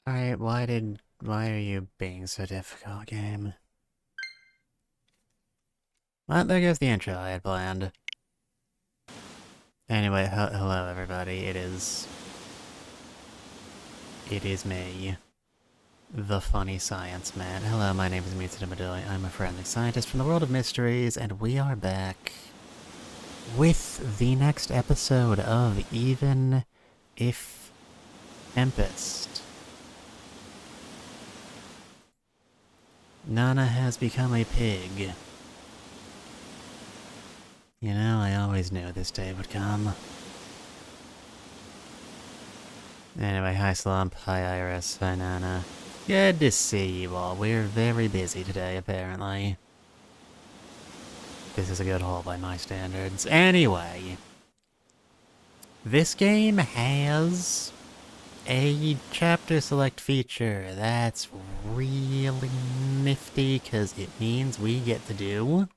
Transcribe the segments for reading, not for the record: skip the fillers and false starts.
Alright, why are you being so difficult, game? Well, there goes the intro I had planned. Anyway, hello everybody, it is me, the funny science man. Hello, my name is Mitsuda Madoi. I'm a forensic scientist from the world of mysteries, and we are back with the next episode of Even If Tempest. Nana has become a pig. You know, I always knew this day would come. Anyway, hi Slump, hi Iris, hi Nana. Good to see you all. We're very busy today, apparently. This is a good haul by my standards. Anyway, this game has a chapter select feature. That's really nifty, because it means we get to do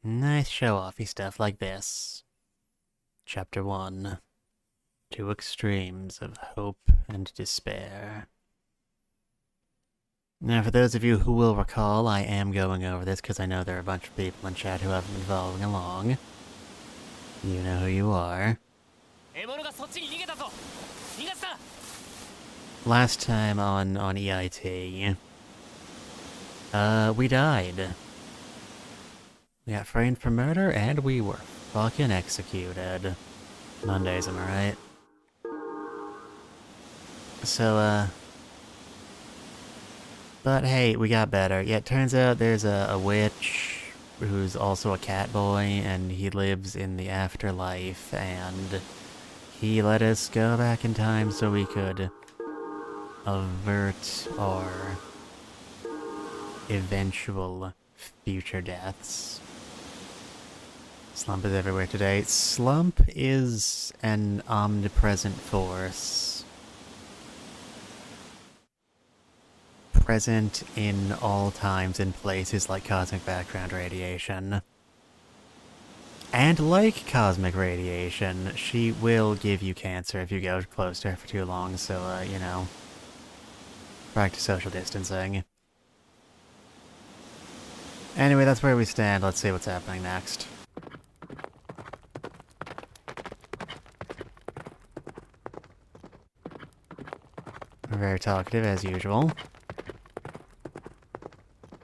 nice show-offy stuff like this. Chapter 1. Two extremes of hope and despair. Now, for those of you who will recall, I am going over this because I know there are a bunch of people in chat who haven't been following along. You know who you are. Last time on EIT, we died. We got framed for murder, and we were fucking executed. Mondays, am I right? So, but hey, we got better. Yeah, it turns out there's a witch who's also a cat boy, and he lives in the afterlife, and he let us go back in time so we could avert our eventual future deaths. Slump is everywhere today. Slump is an omnipresent force. Present in all times and places like cosmic background radiation. And like cosmic radiation, she will give you cancer if you go close to her for too long, so, you know, practice social distancing. Anyway, that's where we stand. Let's see what's happening next. We're very talkative, as usual.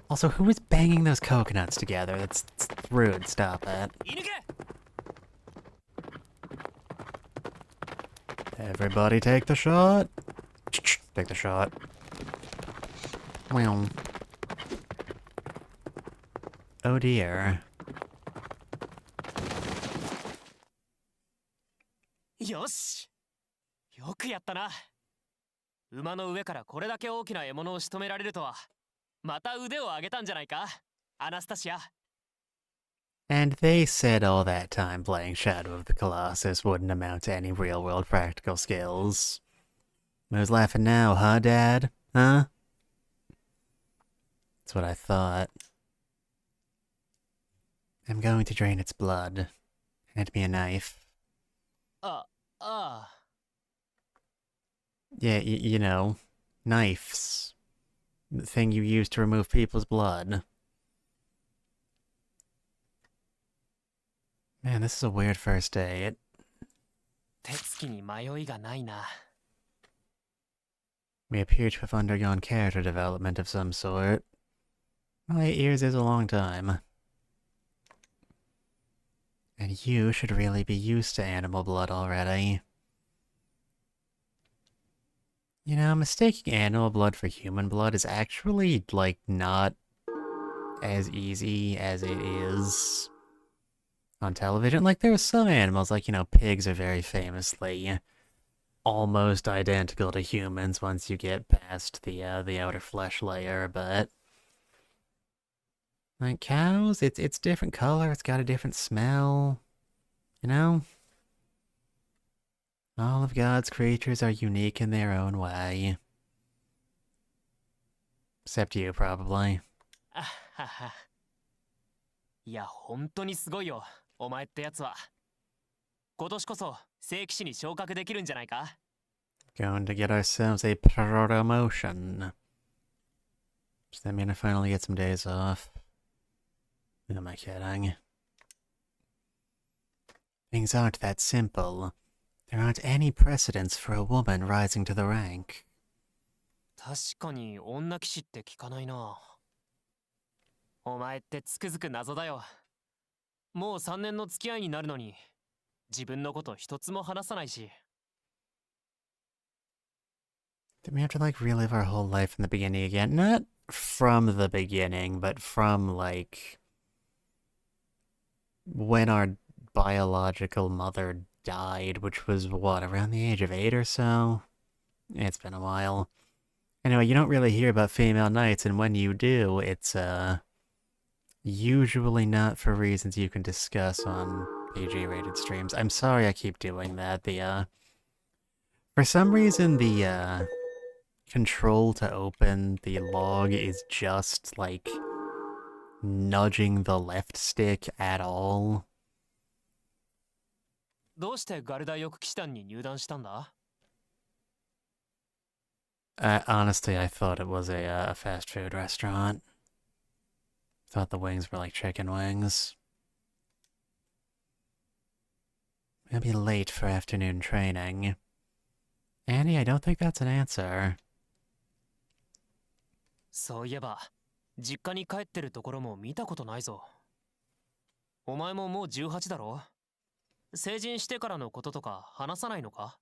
Also, who is banging those coconuts together? That's rude. Stop it. Everybody take the shot. Take the shot. Well. Oh dear. Yosh! よくやったな。馬の上からこれだけ大きな獲物を仕留められるとは。また腕を上げたんじゃないか、アナスタシア。And they said all that time playing Shadow of the Colossus wouldn't amount to any real-world practical skills. Who's laughing now, huh, Dad? Huh? That's what I thought. I'm going to drain its blood. Hand me a knife. Yeah, you know, knives. The thing you use to remove people's blood. Man, this is a weird first date. We appear to have undergone character development of some sort. Well, 8 years is a long time. And you should really be used to animal blood already. You know, mistaking animal blood for human blood is actually, like, not as easy as it is on television. Like, there are some animals, like, you know, pigs are very famously almost identical to humans once you get past the outer flesh layer, but like cows, it's different color, it's got a different smell, you know? All of God's creatures are unique in their own way. Except you, probably. いや、本当にすごいよ、お前ってやつは。今年こそ聖騎士に昇格できるんじゃないか。Going to get ourselves a promotion. Does that mean I finally get some days off? Who am I kidding? Things aren't that simple. There aren't any precedents for a woman rising to the rank. 確かに女騎士って聞かないな。お前ってつくづく謎だよ。もう3年の付き合いになるのに、自分のこと一つも話さないし。Did we have to like relive our whole life from the beginning again? Not from the beginning, but from like when our biological mother died, which was what, around the age of 8 or so? It's been a while. Anyway, you don't really hear about female knights, and when you do, it's usually not for reasons you can discuss on PG-rated streams. I'm sorry I keep doing that. For some reason, the control to open the log is just, like, nudging the left stick at all. どうしてガルダ翼騎士団に入団したんだ? Honestly, I thought it was a fast food restaurant. Thought the wings were like chicken wings. I'll be late for afternoon training. Annie, I don't think that's an answer. そういえば、実家に帰ってるところも見たことないぞ。お前ももう18だろ？成人してからのこととか話さないのか?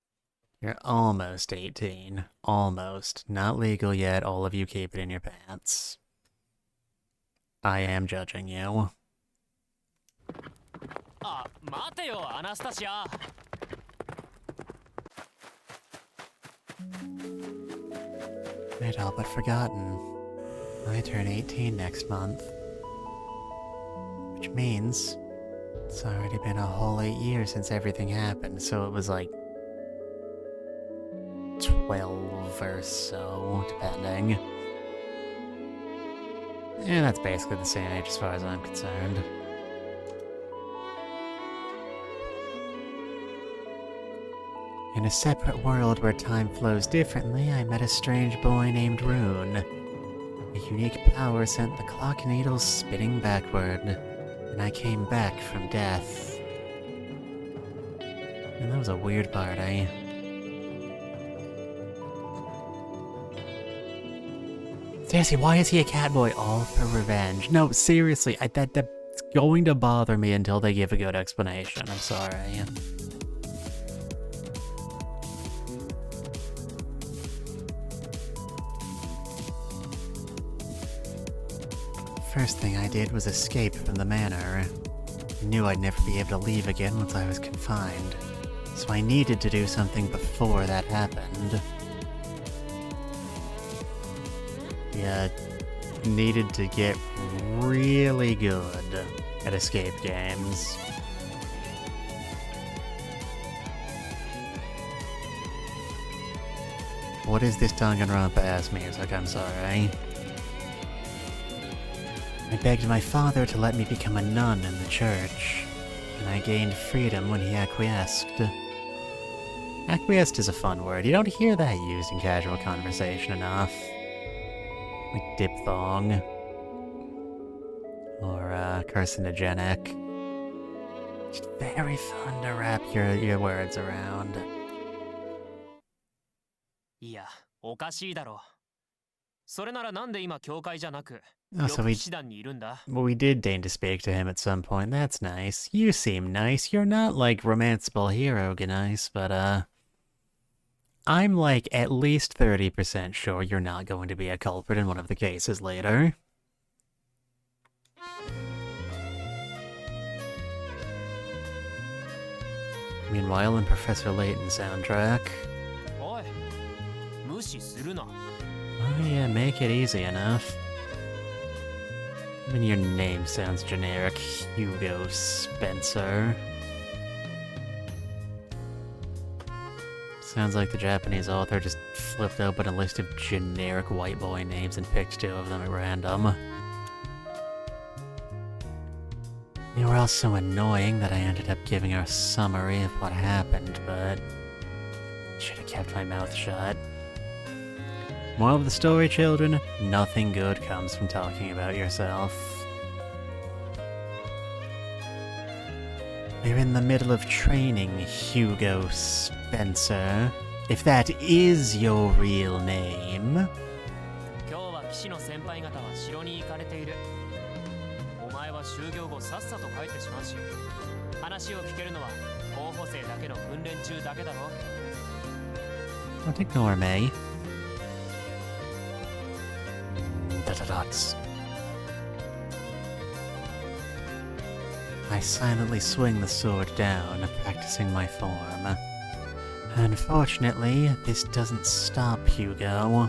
You're almost 18. Almost. Not legal yet, all of you keep it in your pants. I am judging you. あ、待てよ、アナスタシア。I'd all but forgotten. I turn 18 next month. Which means it's already been a whole 8 years since everything happened, so it was like 12 or so, depending. And that's basically the same age as far as I'm concerned. In a separate world where time flows differently, I met a strange boy named Rune. A unique power sent the clock needles spinning backward, and I came back from death. And that was a weird part, eh? Seriously, why is he a catboy? All for revenge. No, seriously, that's going to bother me until they give a good explanation. I'm sorry. First thing I did was escape from the manor. I knew I'd never be able to leave again once I was confined, so I needed to do something before that happened. Yeah, needed to get really good at escape games. What is this Danganronpa-ass music? I'm sorry. I begged my father to let me become a nun in the church, and I gained freedom when he acquiesced. Acquiesced is a fun word. You don't hear that used in casual conversation enough. Like diphthong. Or, carcinogenic. Just very fun to wrap your words around. いや、おかしいだろ。それならなんで今教会じゃなく、Oh, so 翼騎士団にいるんだ? we did deign to speak to him at some point. That's nice. You seem nice. You're not like romanceable hero nice, but I'm like at least 30% sure you're not going to be a culprit in one of the cases later. Meanwhile, in Professor Layton's soundtrack. おい、無視するな。Oh yeah, make it easy enough. Even your name sounds generic, Hugo Spencer. Sounds like the Japanese author just flipped open a list of generic white boy names and picked 2 of them at random. They were all so annoying that I ended up giving her a summary of what happened, but Should have kept my mouth shut. Moral of the story, children, nothing good comes from talking about yourself. We're in the middle of training, Hugo Spencer. If that is your real name. 今日は騎士の先輩方は城に行かれている。お前は就業後さっさと帰ってしまうし、話を聞けるのは候補生だけの訓練中だけだろ。Don't ignore me. Dots. I silently swing the sword down, practicing my form. Unfortunately, this doesn't stop Hugo.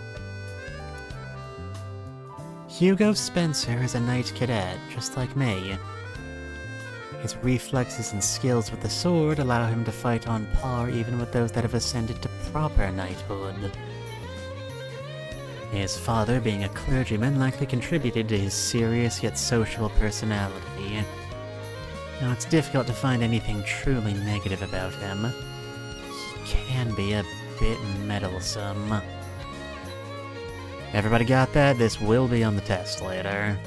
Hugo Spencer is a knight cadet, just like me. His reflexes and skills with the sword allow him to fight on par even with those that have ascended to proper knighthood. His father, being a clergyman, likely contributed to his serious yet sociable personality. Now, it's difficult to find anything truly negative about him. He can be a bit meddlesome. Everybody got that? This will be on the test later.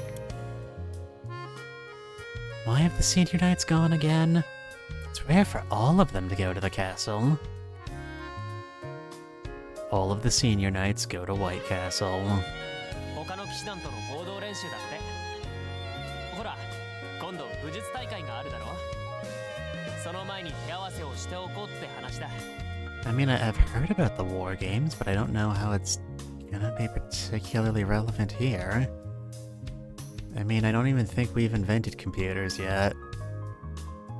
Why have the senior knights gone again? It's rare for all of them to go to the castle. All of the senior knights go to White Castle. 他の騎士団との合同練習だって。ほら、今度武術大会があるだろ。その前に手合わせをしておこうって話だ。I mean, I've heard about the war games, but I don't know how it's gonna be particularly relevant here. I mean, I don't even think we've invented computers yet.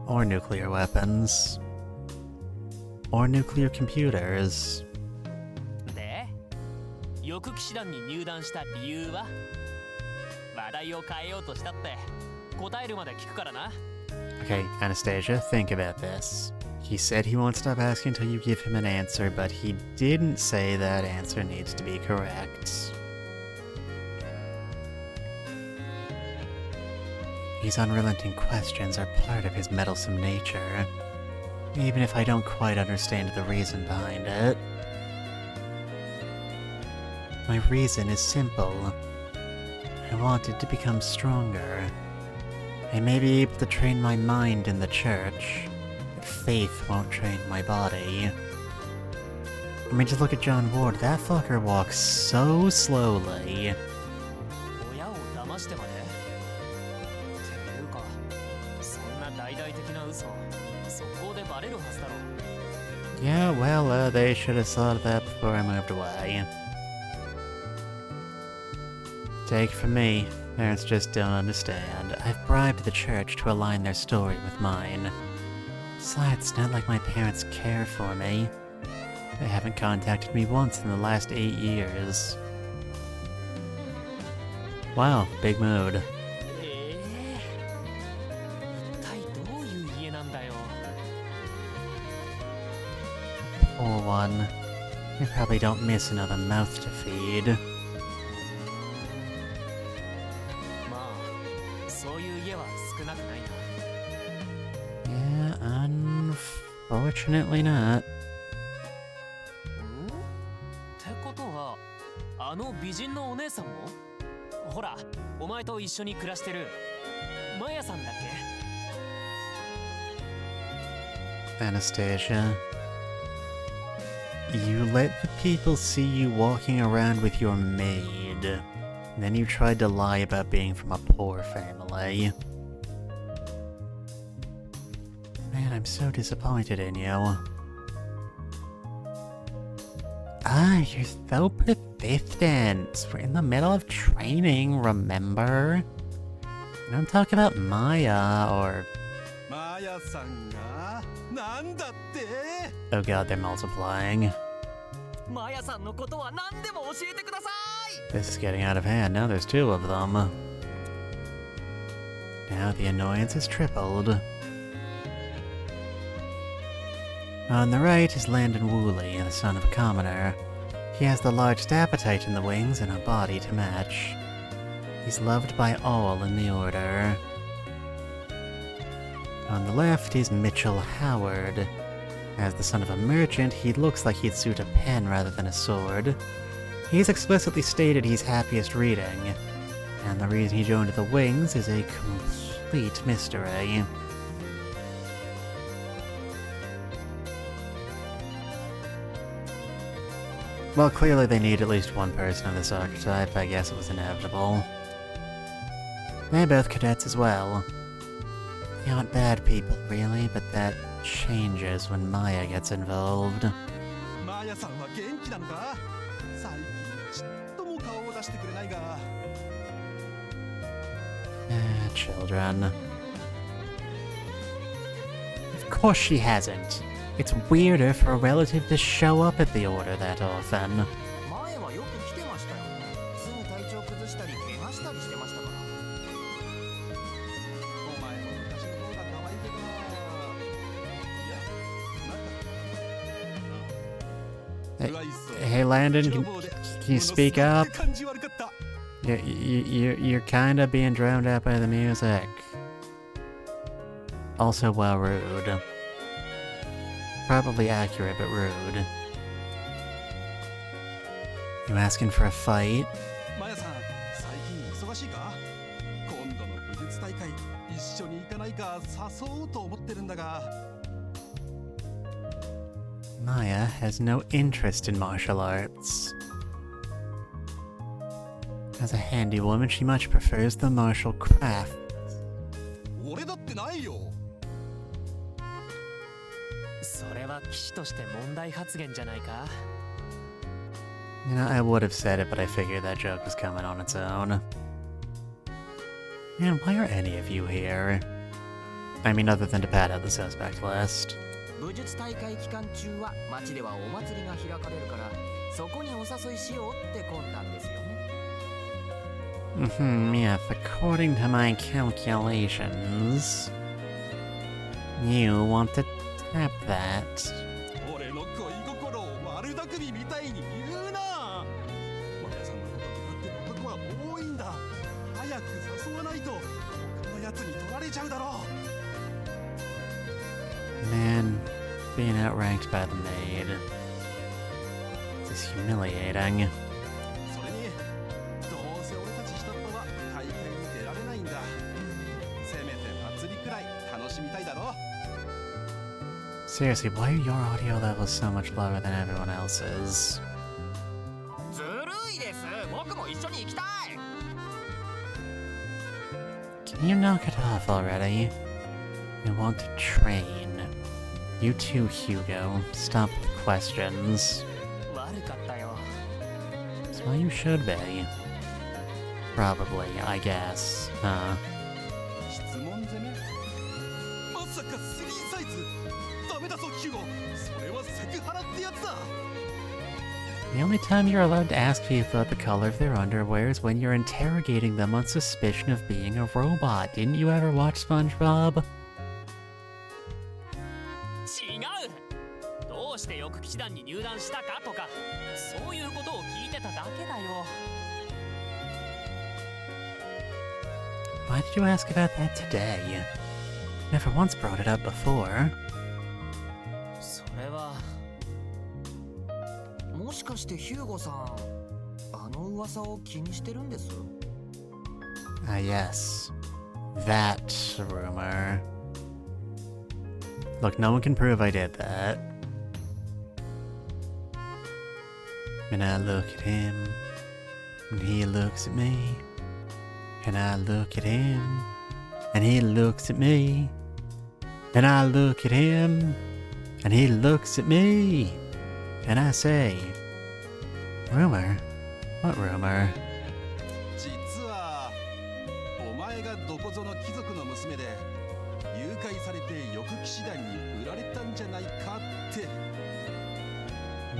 Or nuclear weapons. Or nuclear computers. で、翼騎士団に入団した理由は？話題を変えようとしたって答えるまで聞くからな。Okay, Anastasia, think about this. He said he won't stop asking until you give him an answer, but he didn't say that answer needs to be correct. These unrelenting questions are part of his meddlesome nature, even if I don't quite understand the reason behind it. My reason is simple. I wanted to become stronger. I may be able to train my mind in the church, but faith won't train my body. I mean, just look at John Ward. That fucker walks so slowly. 親を騙してまで？っていうか、そんな大々的な嘘、速攻でバレるはずだろ。Yeah, well, they should have thought of that before I moved away. Take it from me, parents just don't understand. I've bribed the church to align their story with mine. Besides, it's not like my parents care for me. They haven't contacted me once in the last 8 years. Wow, big mood. 一体どういう家なんだよ。Poor one. You probably don't miss another mouth to feed. まあ、そういう家は少なくないな。Yeah, unfortunately not. ってことは、あの美人のお姉さんも？ほら、お前と一緒に暮らしてるマヤさんだっけ？ Anastasia. You let the people see you walking around with your maid. Then you tried to lie about being from a poor family. Man, I'm so disappointed in you. Ah, you're so persistent. We're in the middle of training, remember? I don't talk about Maya or... Oh god, they're multiplying. マヤさんのことは何でも教えてください。 This is getting out of hand. Now there's 2 of them. Now the annoyance is tripled. On the right is Landon Woolley, the son of a commoner. He has the largest appetite in the wings and a body to match. He's loved by all in the order. On the left is Mitchell Howard. As the son of a merchant, he looks like he'd suit a pen rather than a sword. He's explicitly stated he's happiest reading, and the reason he joined the Wings is a complete mystery. Well, clearly they need at least one person of this archetype. I guess it was inevitable. They're both cadets as well. They aren't bad people, really, but that changes when Maya gets involved. Children. Of course she hasn't. It's weirder for a relative to show up at the order that often. Hey Landon, can you speak up? You're kinda being drowned out by the music. Also, well, rude. Probably accurate, but rude. You asking for a fight? Maya has no interest in martial arts. As a handy woman, she much prefers the martial craft. You know, I would have said it, but I figured that joke was coming on its own. Man, why are any of you here? I mean, other than to pad out the suspect list. Yes, according to my calculations, you want to tap that. Man, being outranked by the maid. This is humiliating. Seriously, why are your audio levels so much lower than everyone else's? Can you knock it off already? I want to train. You too, Hugo. Stop the questions. That's why you should be. Probably, I guess. Huh? The only time you're allowed to ask people about the color of their underwear is when you're interrogating them on suspicion of being a robot. Didn't you ever watch SpongeBob? Why did you ask about that today? Never once brought it up before. Ah, yes. That rumor. Look, no one can prove I did that. And I look at him, and he looks at me. And I look at him, and he looks at me. And I look at him, and he looks at me. And I say, rumor? What rumor?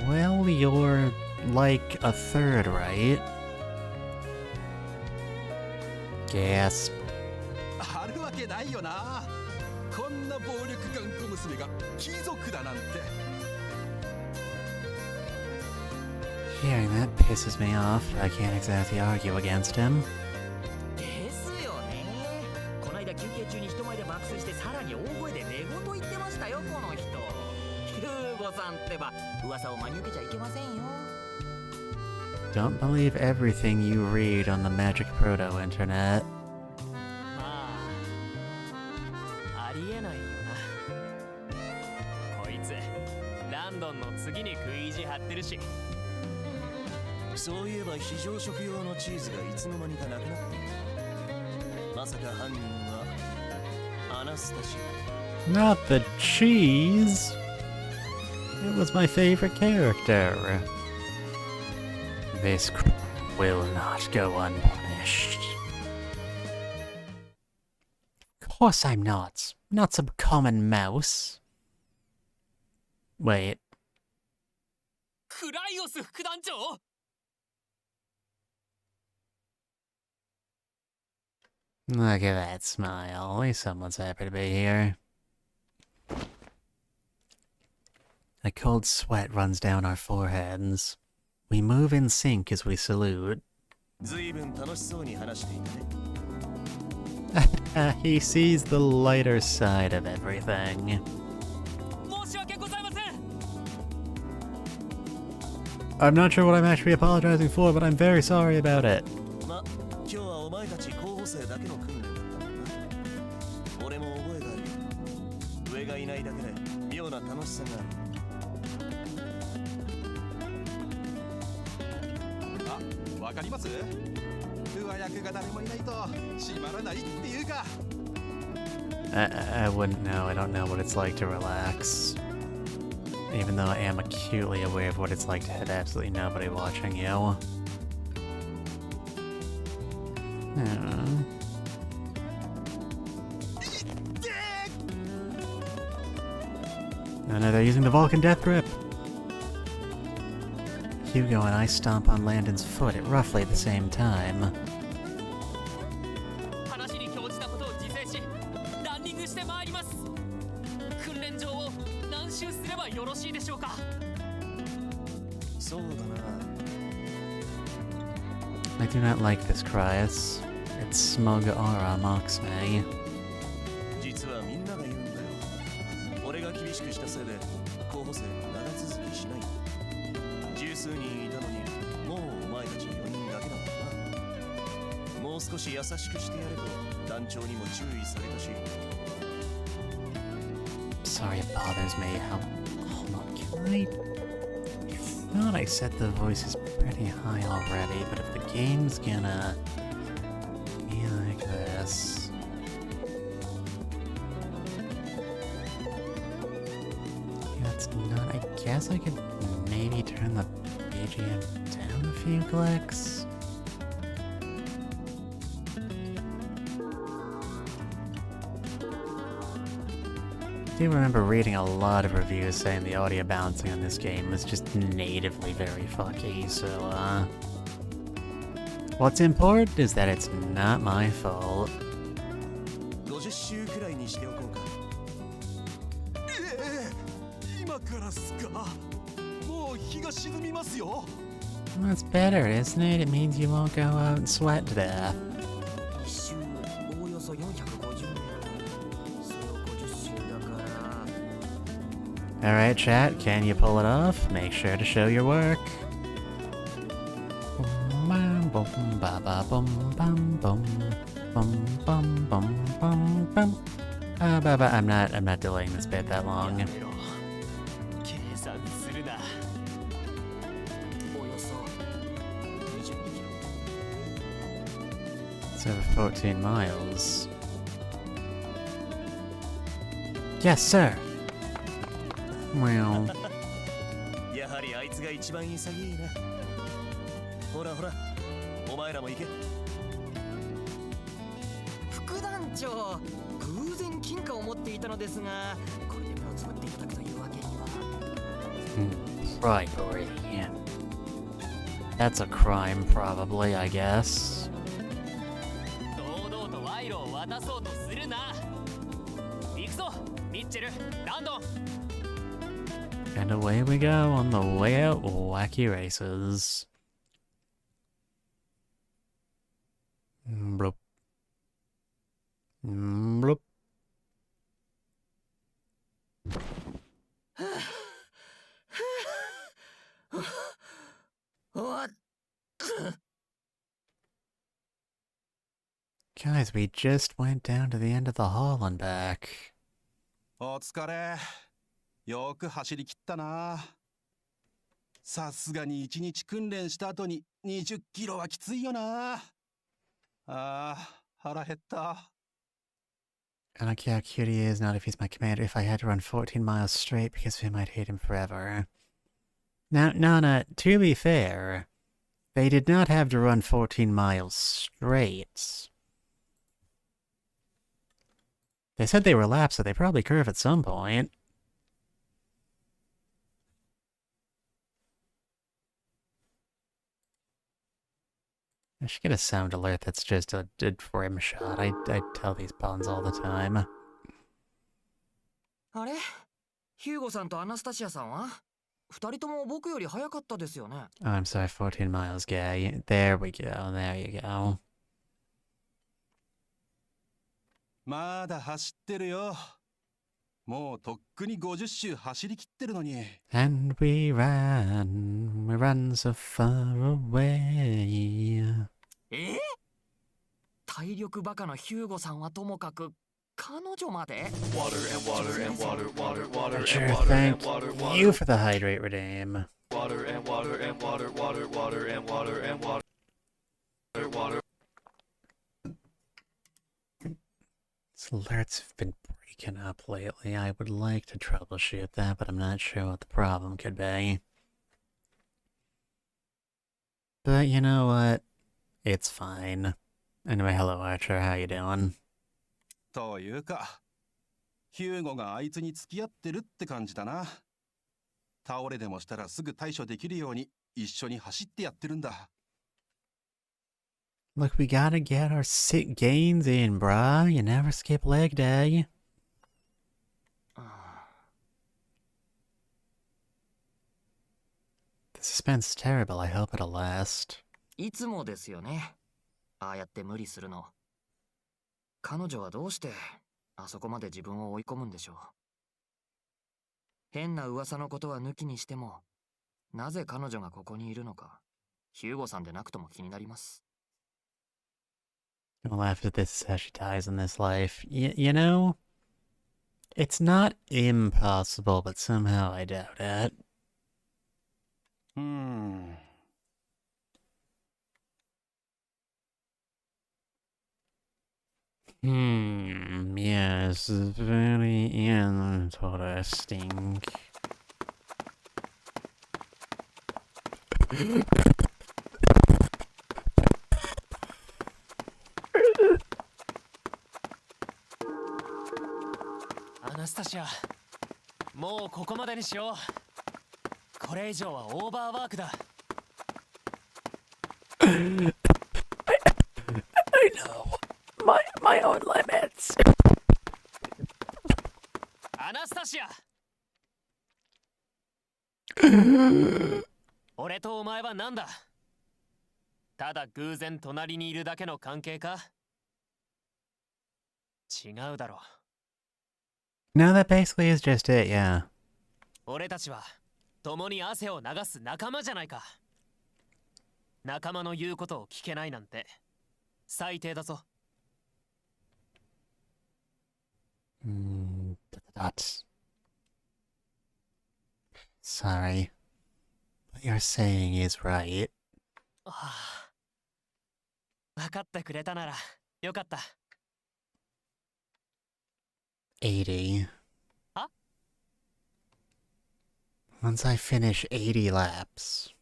Well, you're like a third, right? Gasp. Hearing that pisses me off. I can't exactly argue against him. Don't believe everything you read on the Magic Proto internet. ありえないよな。こいつランドンの次に食い意地張ってるし。そういえば非常食用のチーズがいつの間にかなくなっていた。まさか犯人はアナスタシア。 Not the cheese! It was my favorite character. This crime will not go unpunished. Of course I'm not. Not some common mouse. Wait. クライオス副団長 Look at that smile. At least someone's happy to be here. A cold sweat runs down our foreheads. We move in sync as we salute. 随分楽しそうに話していたね。He sees the lighter side of everything. 申し訳ございません I'm not sure what I'm actually apologizing for, but I'm very sorry about it. ま、今日はお前たち候補生だけの訓練だったもんな。俺も覚えがあるよ。上がいないだけで妙な楽しさがある。あ、わかります？上役が誰もいないと閉まらないっていうか。I wouldn't know. I don't know what it's like to relax. Even though I am acutely aware of what it's like to have absolutely nobody watching you. Oh no, they're using the Vulcan Death Grip! Hugo and I stomp on Landon's foot at roughly the same time. 話に興じたことを自制しランニングしてまいります訓練場を何周すればよろしいでしょうかそうだな。 I do not like this Cryas. Its smug aura mocks me. 実はみんなが言うんだよ。俺が厳しくしたせいで候補生が長続きしない。十数人いたのにもうお前たち4人だけだもんな。もう少し優しくしてやれと団長にも注意されたし。 Sorry it bothers me. Hold on, can I thought I set the voices pretty high already, but if the game's gonna be like this... That's not... I guess I could maybe turn the BGM down a few clicks? I do remember reading a lot of reviews saying the audio balancing on this game was just natively very fucky, so what's important is that it's not my fault. 50周くらいにしておこうか。今からっすか。もう日が沈みますよ。 Well, that's better, isn't it? It means you won't go out and sweat to death. 1周おおよそ450メートル。その50周だから。 Alright, chat, can you pull it off? Make sure to show your work. Bum, bum, ba, ba, bum, bum, bum. Bum, bum, bum, bum, bum. I'm not delaying this bit that long. やめろ計算するなおよそ22キロ。 It's over 14 miles. Yes, sir. Well, やはりあいつが一番潔いな。ほらほら、お前らも行け。副団長、偶然金貨を持っていたのですが、これで目をつぶっていただくというわけには。bribery. That's a crime, probably, I guess. 堂々と賄賂を渡そうとするな行くぞミッチェルランドン And away we go on the way out wacky races. Bloop. Bloop. Guys, we just went down to the end of the hall and back. お疲れ。よく走り切ったな。さすがに1日訓練した後に20キロはきついよな。腹減った。I don't care how cute he is, not if he's my commander. If I had to run 14 miles straight because of him, I'd hate him forever. Now, Nana, to be fair, they did not have to run 14 miles straight. They said they were laps, so they probably curve at some point. I should get a sound alert that's just a rim shot. I tell these puns all the time. あれヒューゴさんとアナスタシアさんは二人とも僕より早かったですよね。 Oh, I'm sorry, 14 miles, gay. There we go, there you go. まだ走ってるよ。もうとっくに50周走り切ってるのに。And we ran so far away. 体力バカなヒューゴさんはともかく彼女まで Sure, thank you for the hydrate redeem. These alerts have been breaking up lately. I would like to troubleshoot that, but I'm not sure what the problem could be. But you know what? It's fine. Anyway, hello Archer, how you doing? というか、ヒューゴがあいつに付き合ってるって感じだな。倒れでもしたらすぐ対処できるように一緒に走ってやってるんだ。Look, we gotta get our sit gains in, brah. You never skip leg day. The suspense is terrible. I hope it'll last. いつもですよね。ああやって無理するの。彼女はどうしてあそこまで自分を追い込むんでしょう。変な噂のことは抜きにしても、なぜ彼女がここにいるのか、ヒューゴさんでなくとも気になります。I'll laugh at this is how she dies in this life. You know, it's not impossible, but somehow I doubt it. Yes, very interesting. Anastasia, もうここまでにしよう。これ以上はオーバーワークだ。I know my own limits. Anastasia! 俺とお前は何だ？ただ偶然隣にいるだけの関係か？違うだろう。No, that basically is just it, yeah. 俺たちは共に汗を流す仲間じゃないか。仲間の言うことを聞けないなんて最低だぞ。That's... Sorry. What you're saying is right. 分かってくれたならよかった。80. Huh? Once I finish 80 laps,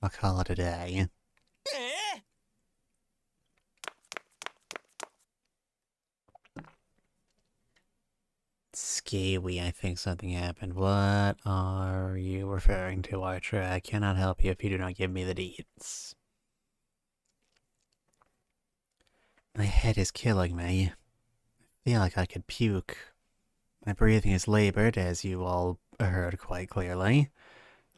I'll call it a day. Skewy, I think something happened. What are you referring to, Archer? I cannot help you if you do not give me the deeds. My head is killing me. I feel like I could puke. My breathing is labored, as you all heard quite clearly.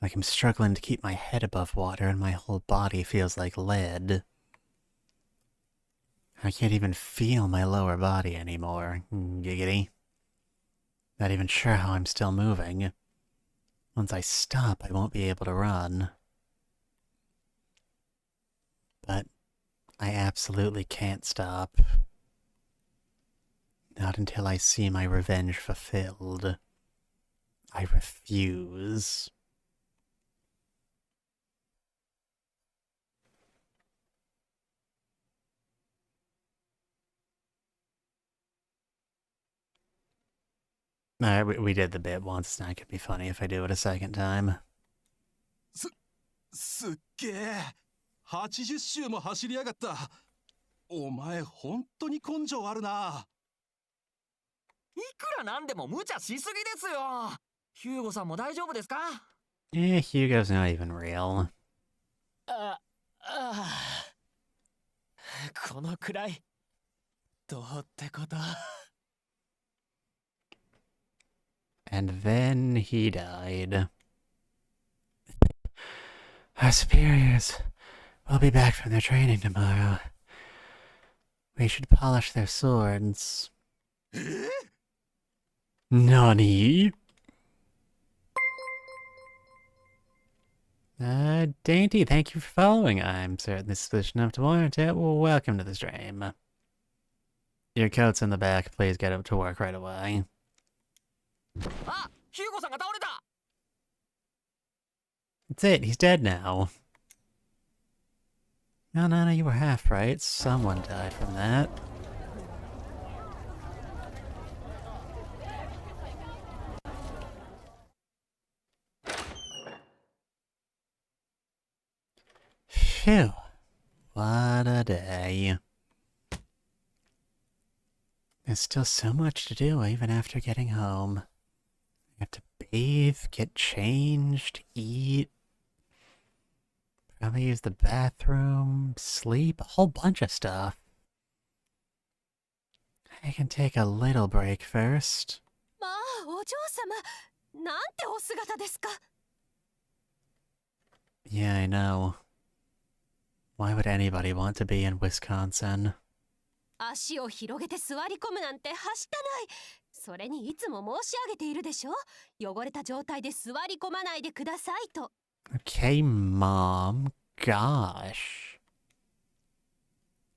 Like I'm struggling to keep my head above water and my whole body feels like lead. I can't even feel my lower body anymore. Giggity. Not even sure how I'm still moving. Once I stop, I won't be able to run. But I absolutely can't stop. Not until I see my revenge fulfilled. I refuse. Alright, we did the bit once. It's not gonna be funny if I do it a second time. すっげえ。80周も走りやがった。お前本当に根性あるな。いくらなんでも無茶しすぎですよ。ヒューゴさんも大丈夫ですか？ Yeah, Hugo's not even real. このくらいどうってこと。 And then he died. Our superiors will be back from their training tomorrow. We should polish their swords. Nani? Dainty, thank you for following. I'm certain this is sufficient enough to warrant it. Well, welcome to the stream. Your coat's in the back. Please get up to work right away. あ、ヒューゴさんが倒れた。 That's it. He's dead now. No, Nana, you were half right. Someone died from that. Phew. What a day. There's still so much to do even after getting home. I have to bathe, get changed, eat. Probably use the bathroom, sleep, a whole bunch of stuff. I can take a little break first. まあ、お嬢様、なんてお姿ですか。 Yeah, I know. Why would anybody want to be in Wisconsin? 足を広げて座り込むなんてはしたない。それにいつも申し上げているでしょ。汚れた状態で座り込まないでくださいと。 Okay, Mom. Gosh.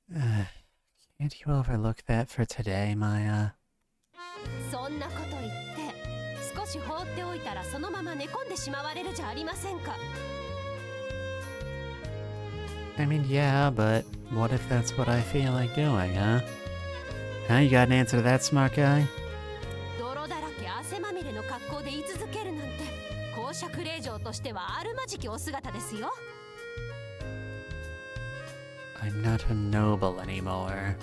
Can't you overlook that for today, Maya? そんなこと言って少し放っておいたらそのまま寝込んでしまわれるじゃありませんか。 I mean, yeah, but what if that's what I feel like doing, huh? Huh, you got an answer to that, smart guy? 泥だらけ汗まみれの格好で居続けるなんて公爵令嬢としてはあるまじきお姿ですよ。 I'm not a noble anymore.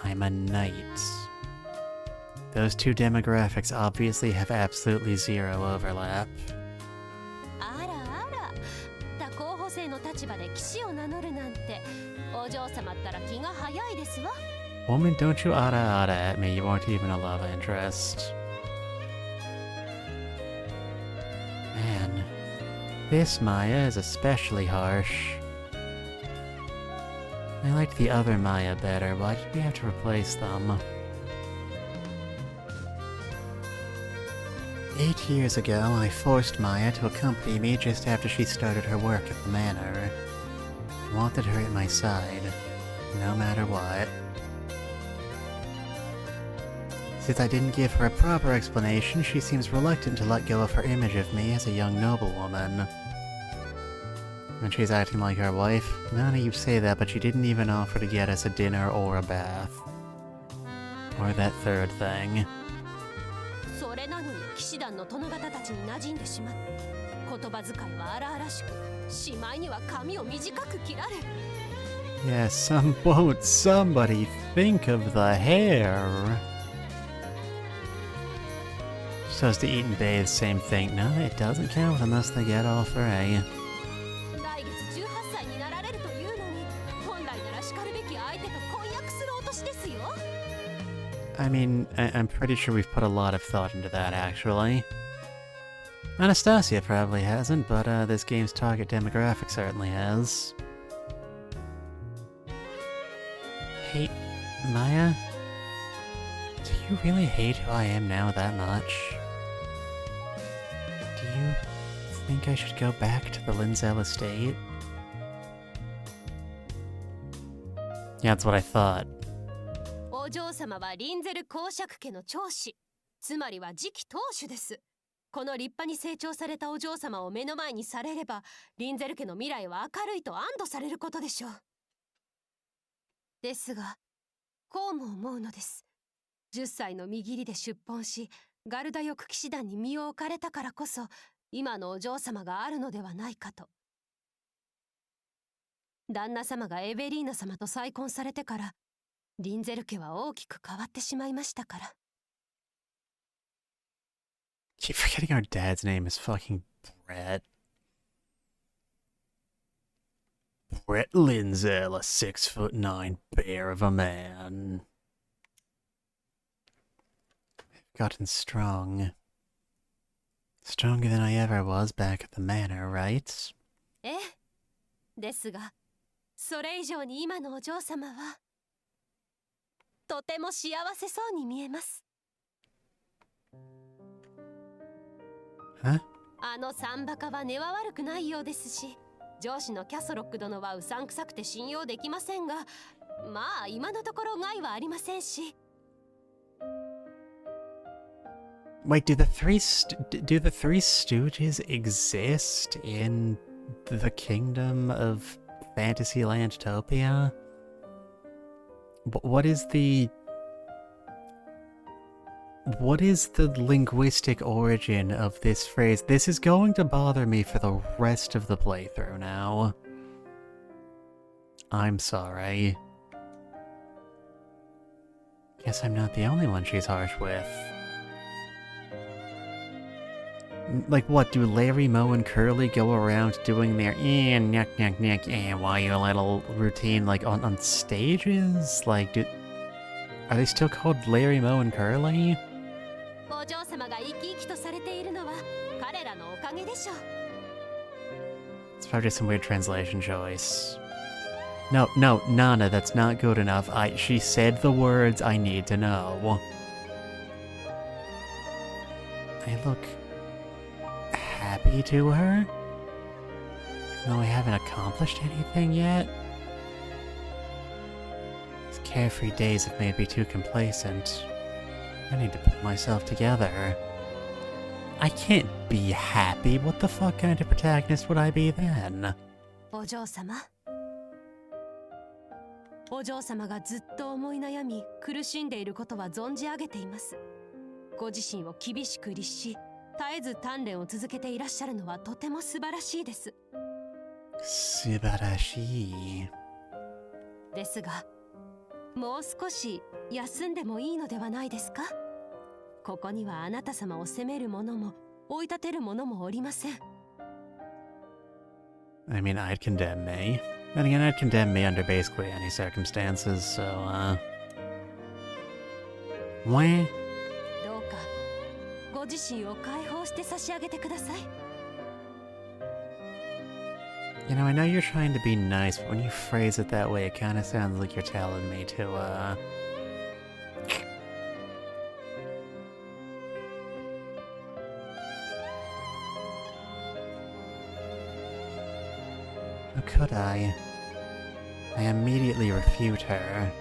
I'm a knight. Those two demographics obviously have absolutely zero overlap. あらあら、他候補生の立場で騎士を名乗るなんてお嬢様ったら気が早いですわ。 Woman, don't you ada at me. You aren't even a love interest. Man, this Maya is especially harsh. I liked the other Maya better. Why did we have to replace them? 8 years ago, I forced Maya to accompany me just after she started her work at the manor. I wanted her at my side, no matter what. Since I didn't give her a proper explanation, she seems reluctant to let go of her image of me as a young noblewoman. When she's acting like our wife, none of you say that, but she didn't even offer to get us a dinner or a bath. Or that third thing. それなのに騎士団の殿方たちに馴染んでしまう。言葉遣いは荒々しく、しまいには髪を短く切られ。 Yeah, won't somebody think of the hair? Supposed to eat and bathe, same thing. No, it doesn't count unless they get all fray. 来月18歳になられるというのに、本来ならしかるべき相手と婚約するお年ですよ。 I mean, I'm pretty sure we've put a lot of thought into that, actually. Anastasia probably hasn't, but this game's target demographic certainly has. Hey, Maya? Do you really hate who I am now that much? Do you think I should go back to the Linzel estate? Yeah, that's what I thought. お嬢様はリンゼル公爵家の長子、つまりは次期当主です。この立派に成長されたお嬢様を目の前にされれば、リンゼル家の未来は明るいと安堵されることでしょう。ですが、こうも思うのです。10歳の見切りで出奔し、ガルダ翼騎士団に身を置かれたからこそ、今のお嬢様があるのではないかと。旦那様がエベリーナ様と再婚されてから、リンゼル家は大きく変わってしまいましたから。Keep forgetting our dad's name is fucking Brett. Brett Linzel, a 6'9" bear of a man. I've gotten strong. Stronger than I ever was back at the manor, right? ええ。ですが、それ以上に今のお嬢様は、とても幸せそうに見えます。Huh? あの三バカは根は悪くないようですし、上司のキャソロック殿はうさんくさくて信用できませんが、まあ今のところ害はありませんし。Wait, do the three Stooges exist in the kingdom of Fantasyland-topia? What is the linguistic origin of this phrase? This is going to bother me for the rest of the playthrough now. I'm sorry. Guess I'm not the only one she's harsh with. Like what, do Larry, Moe, and Curly go around doing their nyuk nyuk nyuk while your little routine like on stages? Like, are they still called Larry, Moe, and Curly? お嬢様が生き生きとされているのは彼らのおかげでしょう。 It's probably just some weird translation choice. No, Nana, that's not good enough. She said the words I need to know. I look happy to her? No, I haven't accomplished anything yet. These carefree days have made me too complacent. I need to pull myself together. I can't be happy. What the fuck kind of protagonist would I be then? お嬢様。お嬢様がずっと思い悩み苦しんでいることは存じ上げています。ご自身を厳しく律し、絶えず鍛錬を続けていらっしゃるのはとても素晴らしいです。素晴らしい。ですが、もう少し休んでもいいのではないですか？ここにはあなた様を責める者も追い立てる者もおりません。I mean, I'd condemn me. Then again, I'd condemn me under basically any circumstances, so, Wah. どうか、ご自身を解放して差し上げてください。You know, I know you're trying to be nice, but when you phrase it that way, it kind of sounds like you're telling me to, How could I? I immediately refute her.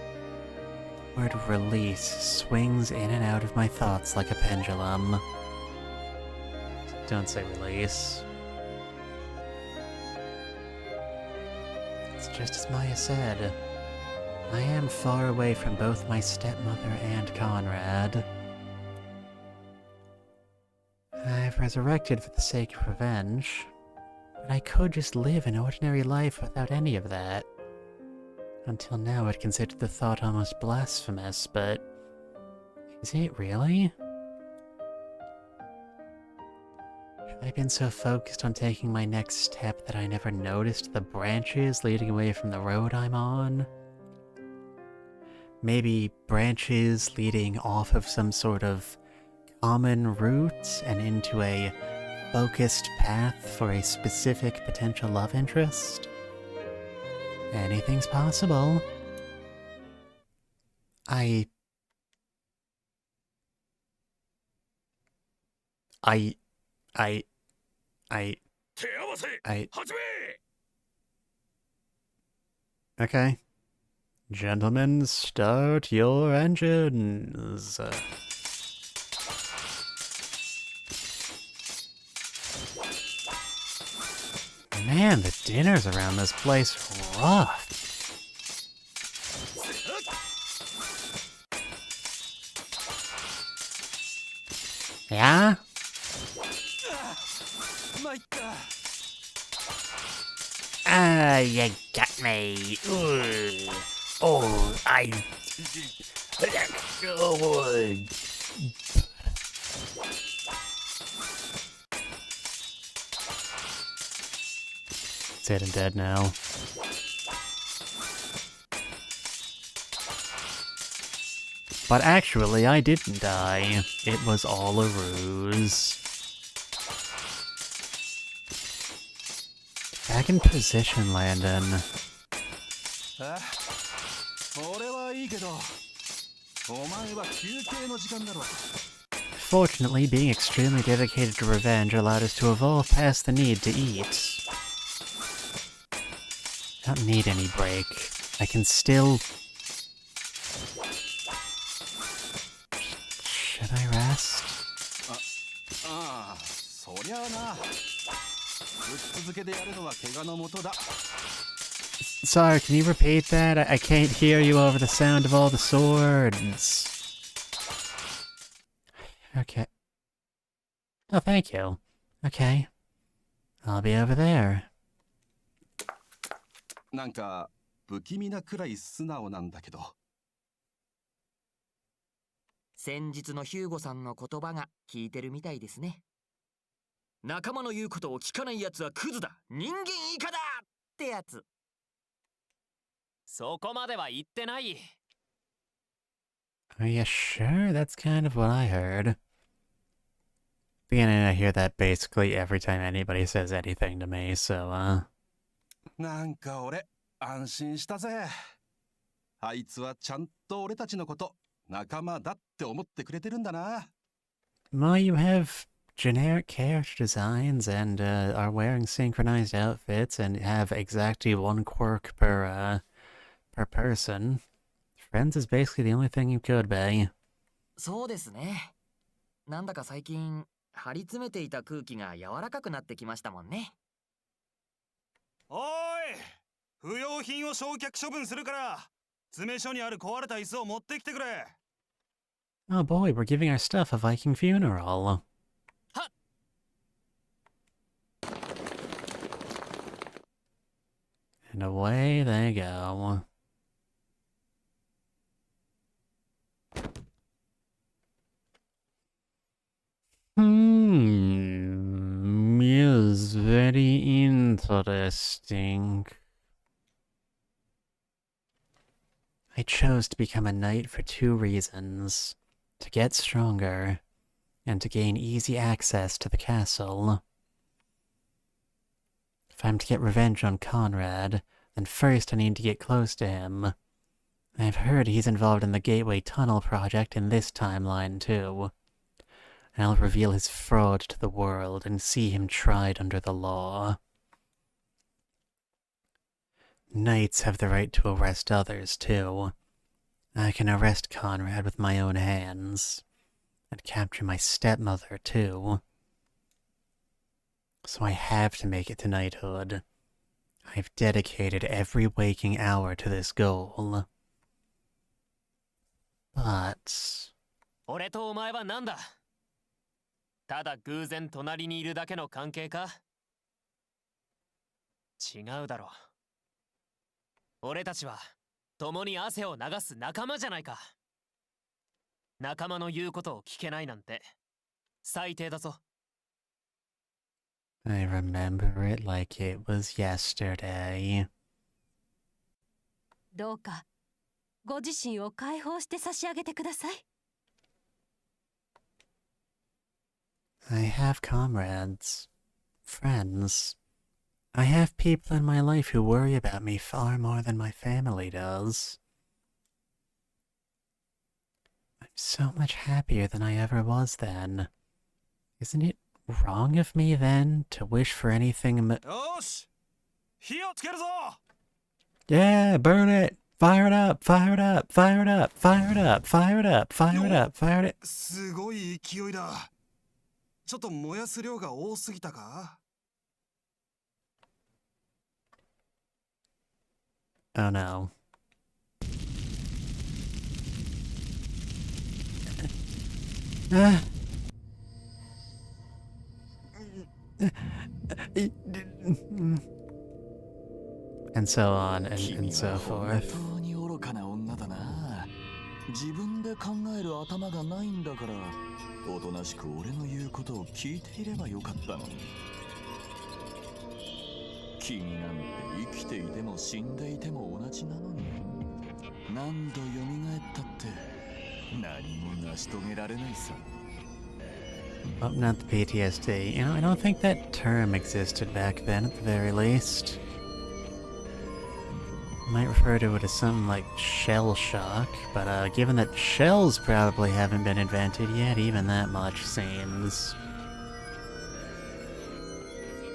The word release swings in and out of my thoughts like a pendulum. Don't say release. It's just as Maya said. I am far away from both my stepmother and Conrad. I've resurrected for the sake of revenge. But I could just live an ordinary life without any of that. Until now I'd considered the thought almost blasphemous, but... is it really? Have I been so focused on taking my next step that I never noticed the branches leading away from the road I'm on? Maybe branches leading off of some sort of common route and into a focused path for a specific potential love interest? Anything's possible. I... 手合わせ I... 始め Okay. Gentlemen, start your engines. Man, the dinners around this place are rough. Yeah? You got me. Ugh. Oh, Dead and dead now. But actually, I didn't die. It was all a ruse. Back in position, Landon. 俺はいいけど、お前は休憩の時間だろ。 Fortunately, being extremely dedicated to revenge allowed us to evolve past the need to eat. I don't need any break. I can still... Should I rest? ああ、そりゃあな。ぶっ続けでやるのは怪我のもとだ。 Sorry, can you repeat that? I can't hear you over the sound of all the swords. Okay. Oh, thank you. Okay. I'll be over there. なんか不気味なくらい素直なんだけど。先日のヒューゴさんの言葉が効いてるみたいですね。仲間の言うことを聞かない奴はクズだ、人間以下だってやつ。そこまでは言ってない。 Are you sure? That's kind of what I heard. Beginning, I hear that basically every time anybody says anything to me, so, なんか俺安心したぜ。あいつはちゃんと俺たちのこと仲間だって思ってくれてるんだな。Well, you have generic character designs and, are wearing synchronized outfits and have exactly one quirk per person. Friends is basically the only thing you could be. そうですね。なんだか最近張り詰めていた空気が柔らかくなってきましたもんね。おーい、不要品を焼却処分するから詰め所にある壊れた椅子を持ってきてくれ。 Oh boy, we're giving our stuff a Viking funeral. And away they go. Yes, very interesting. I chose to become a knight for two reasons. To get stronger, and to gain easy access to the castle. If I'm to get revenge on Conrad, then first I need to get close to him. I've heard he's involved in the Gateway Tunnel project in this timeline too. I'll reveal his fraud to the world and see him tried under the law. Knights have the right to arrest others too. I can arrest Conrad with my own hands, and capture my stepmother too. So I have to make it to knighthood. I've dedicated every waking hour to this goal. But... 俺とお前はなんだ？ただ偶然隣にいるだけの関係か？違うだろう。俺たちは共に汗を流す仲間じゃないか。仲間の言うことを聞けないなんて最低だぞ。I remember it like it was yesterday. どうかご自身を解放して差し上げてください。I have comrades, friends. I have people in my life who worry about me far more than my family does. I'm so much happier than I ever was then. Isn't it wrong of me then to wish for anything? よし、火をつけるぞ。 Yeah, burn it! Fire it up, fire it up, fire it up, fire it up, fire it up, fire it up, fire it. すごい勢いだ。ちょっと燃やす量が多すぎたか？ Oh no. And so on and so forth. 本当に愚かな女だな。自分で考える頭がないんだから、おとなしく俺の言うことを聞いていればよかったのに。君なんて生きていても死んでいても同じなのに、何度蘇ったって何も成し遂げられないさ。Oh, not the PTSD. You know, I don't think that term existed back then, at the very least. Might refer to it as something like shell shock, but given that shells probably haven't been invented yet, even that much seems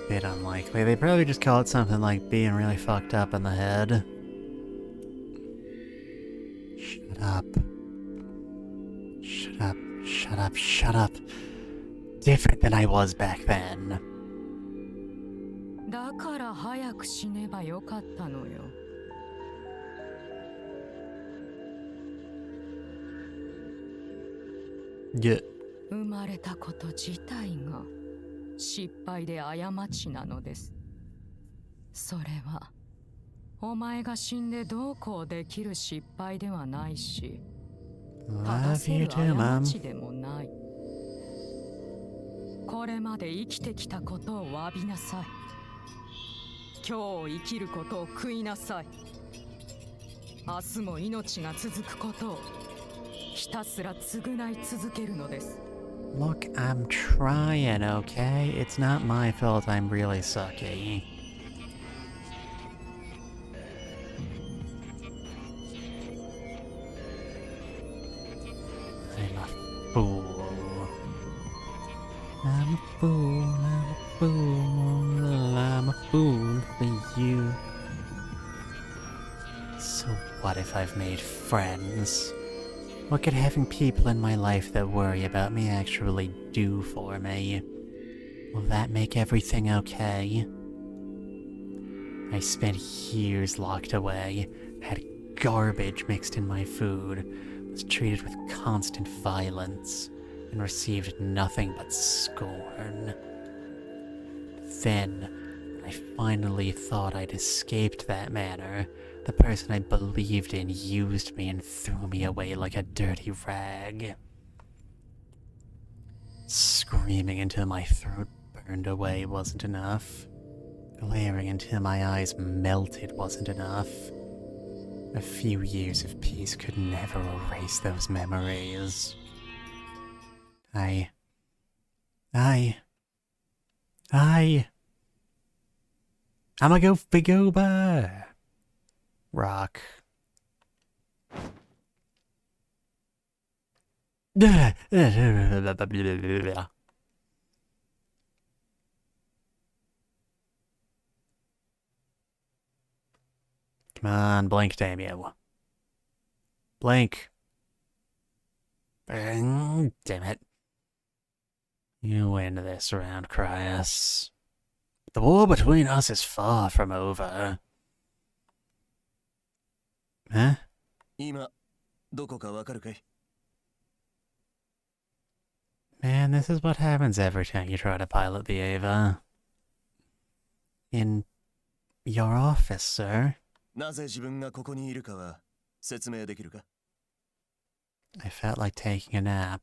a bit unlikely. They probably just call it something like being really fucked up in the head. Shut up. Shut up, shut up, shut up. Different than I was back then. だから早く死ねばよかったのよ。Yeah. 生まれたこと自体が失敗で過ちなのです。それはお前が死んでどうこうできる失敗ではないし、正 Love せ you る too, 過 Mom. ちでもない。これまで生きてきたことを詫びなさい。今日を生きることを悔いなさい。明日も命が続くことをひたすら償い続けるのです。Look, I'm trying, okay? It's not my fault I'm really sucky. I'm a fool. I'm a fool, I'm a fool, I'm a fool for you. So what if I've made friends? What could having people in my life that worry about me actually do for me? Will that make everything okay? I spent years locked away, had garbage mixed in my food, was treated with constant violence, and received nothing but scorn. Then, when I finally thought I'd escaped that manner, the person I believed in used me and threw me away like a dirty rag. Screaming until my throat burned away wasn't enough. Glaring until my eyes melted wasn't enough. A few years of peace could never erase those memories. I'm a go-ba. Rock. Come on, blink, damn you. Blink. Damn it. You win this round, Cryas. The war between us is far from over. Huh? 今どこかわかるかい？ Man, this is what happens every time you try to pilot the Ava. In your office, sir. なぜ自分がここにいるかは説明できるか？ I felt like taking a nap.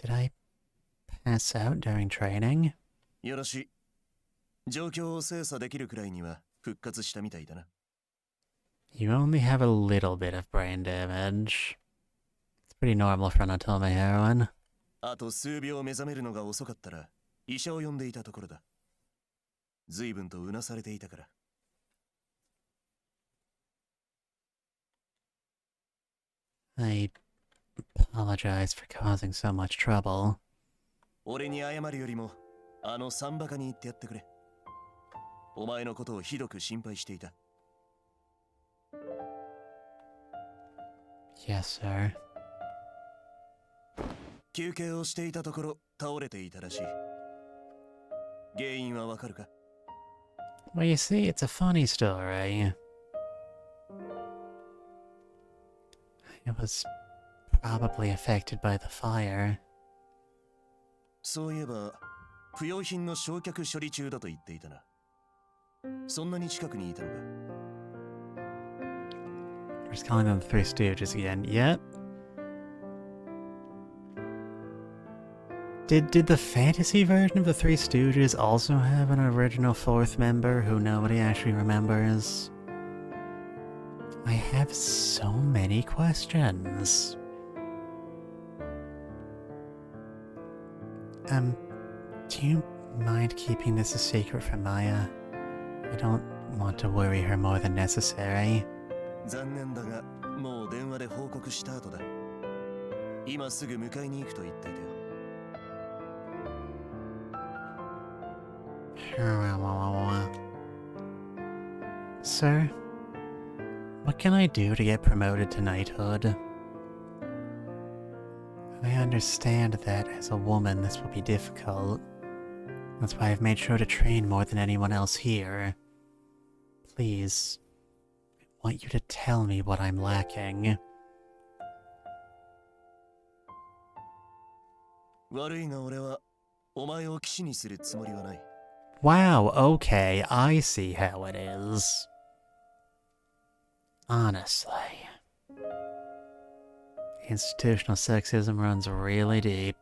Did I pass out during training? よろしい。状況を精査できるくらいには復活したみたいだな。You only have a little bit of brain damage. It's pretty normal for an Otome heroine. あと数秒目覚めるのが遅かったら医者を呼んでいたところだ。随分とうなされていたから。I apologize for causing so much trouble. 俺に謝るよりもあのサンバカに言ってやってくれ。お前のことをひどく心配していた。 Yes, sir. 休憩をしていたところ倒れていたらしい。原因はわかるか？ Well, you see, it's a funny story. It was probably affected by the fire. そういえば不要品の焼却処理中だと言っていたな。そんなに近くにいたのか？ We're just calling them the Three Stooges again. Yep. Did the fantasy version of the Three Stooges also have an original fourth member who nobody actually remembers? I have so many questions. Do you mind keeping this a secret from Maya? I don't want to worry her more than necessary. 残念だがもう電話で報告した後だ。今すぐ迎えに行くと言っていたよ。 Sir, what can I do to get promoted to knighthood? I understand that as a woman this will be difficult. That's why I've made sure to train more than anyone else here. Please, I want you to tell me what I'm lacking. 悪いが俺はお前を騎士にするつもりはない。 Wow, okay, I see how it is. Honestly. Institutional sexism runs really deep.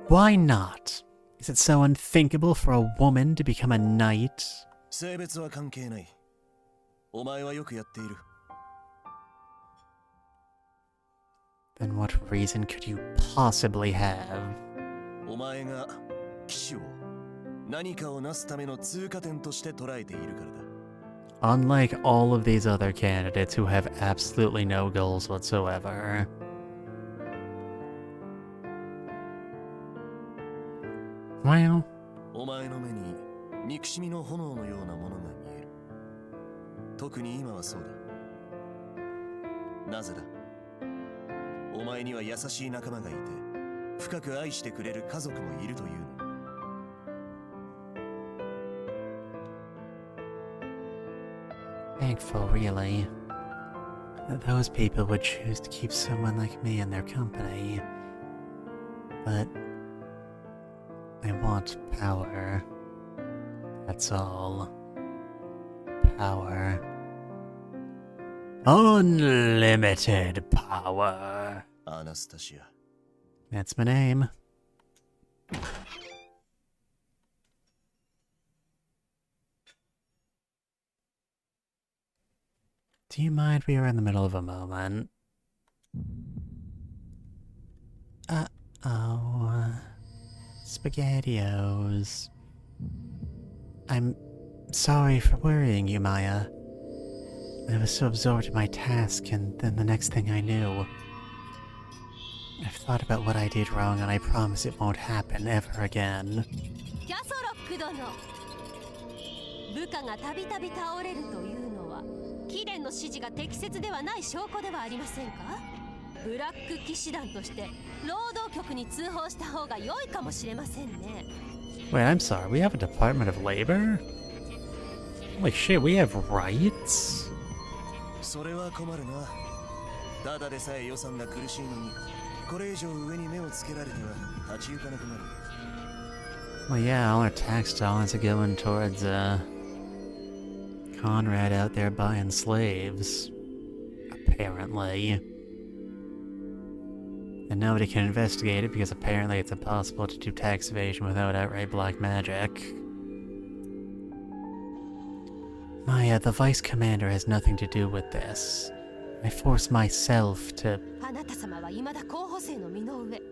Why not? Is it so unthinkable for a woman to become a knight? 性別は関係ない。お前はよくやっている。 Then what reason could you possibly have? お前が騎士を何かを成すための通過点として捉えているからだ。 Unlike all of these other candidates who have absolutely no goals whatsoever. Well, お前の目に憎しみの炎のようなものが見える。特に今はそうだ。なぜだ？お前には優しい仲間がいて、深く愛してくれる家族もいるというの。 thankful, really, that those people would choose to keep someone like me in their company. But I want power. That's all. Power. Unlimited power. Anastasia. That's my name. Do you mind? We are in the middle of a moment. Uh-oh. SpaghettiOs. I'm sorry for worrying you, Maya. I was so absorbed in my task, and then the next thing I knew... I've thought about what I did wrong, and I promise it won't happen ever again. キャソロック殿、部下がたびたび倒れるというのは貴殿の指示が適切ではない証拠ではありませんか？ブラック騎士団として労働局に通報した方が良いかもしれませんね。 Wait, I'm sorry, we have a Department of Labor? Holy shit, we have rights? それは困るな。ただでさえ予算が苦しいのに、これ以上上に目をつけられては立ち行かなくなる。 Well, yeah, all our tax dollars are going towards, Conrad out there buying slaves. Apparently. And nobody can investigate it because apparently it's impossible to do tax evasion without outright black magic. Maya, the vice commander has nothing to do with this. I force myself to... あなた様は未だ候補生の身の上。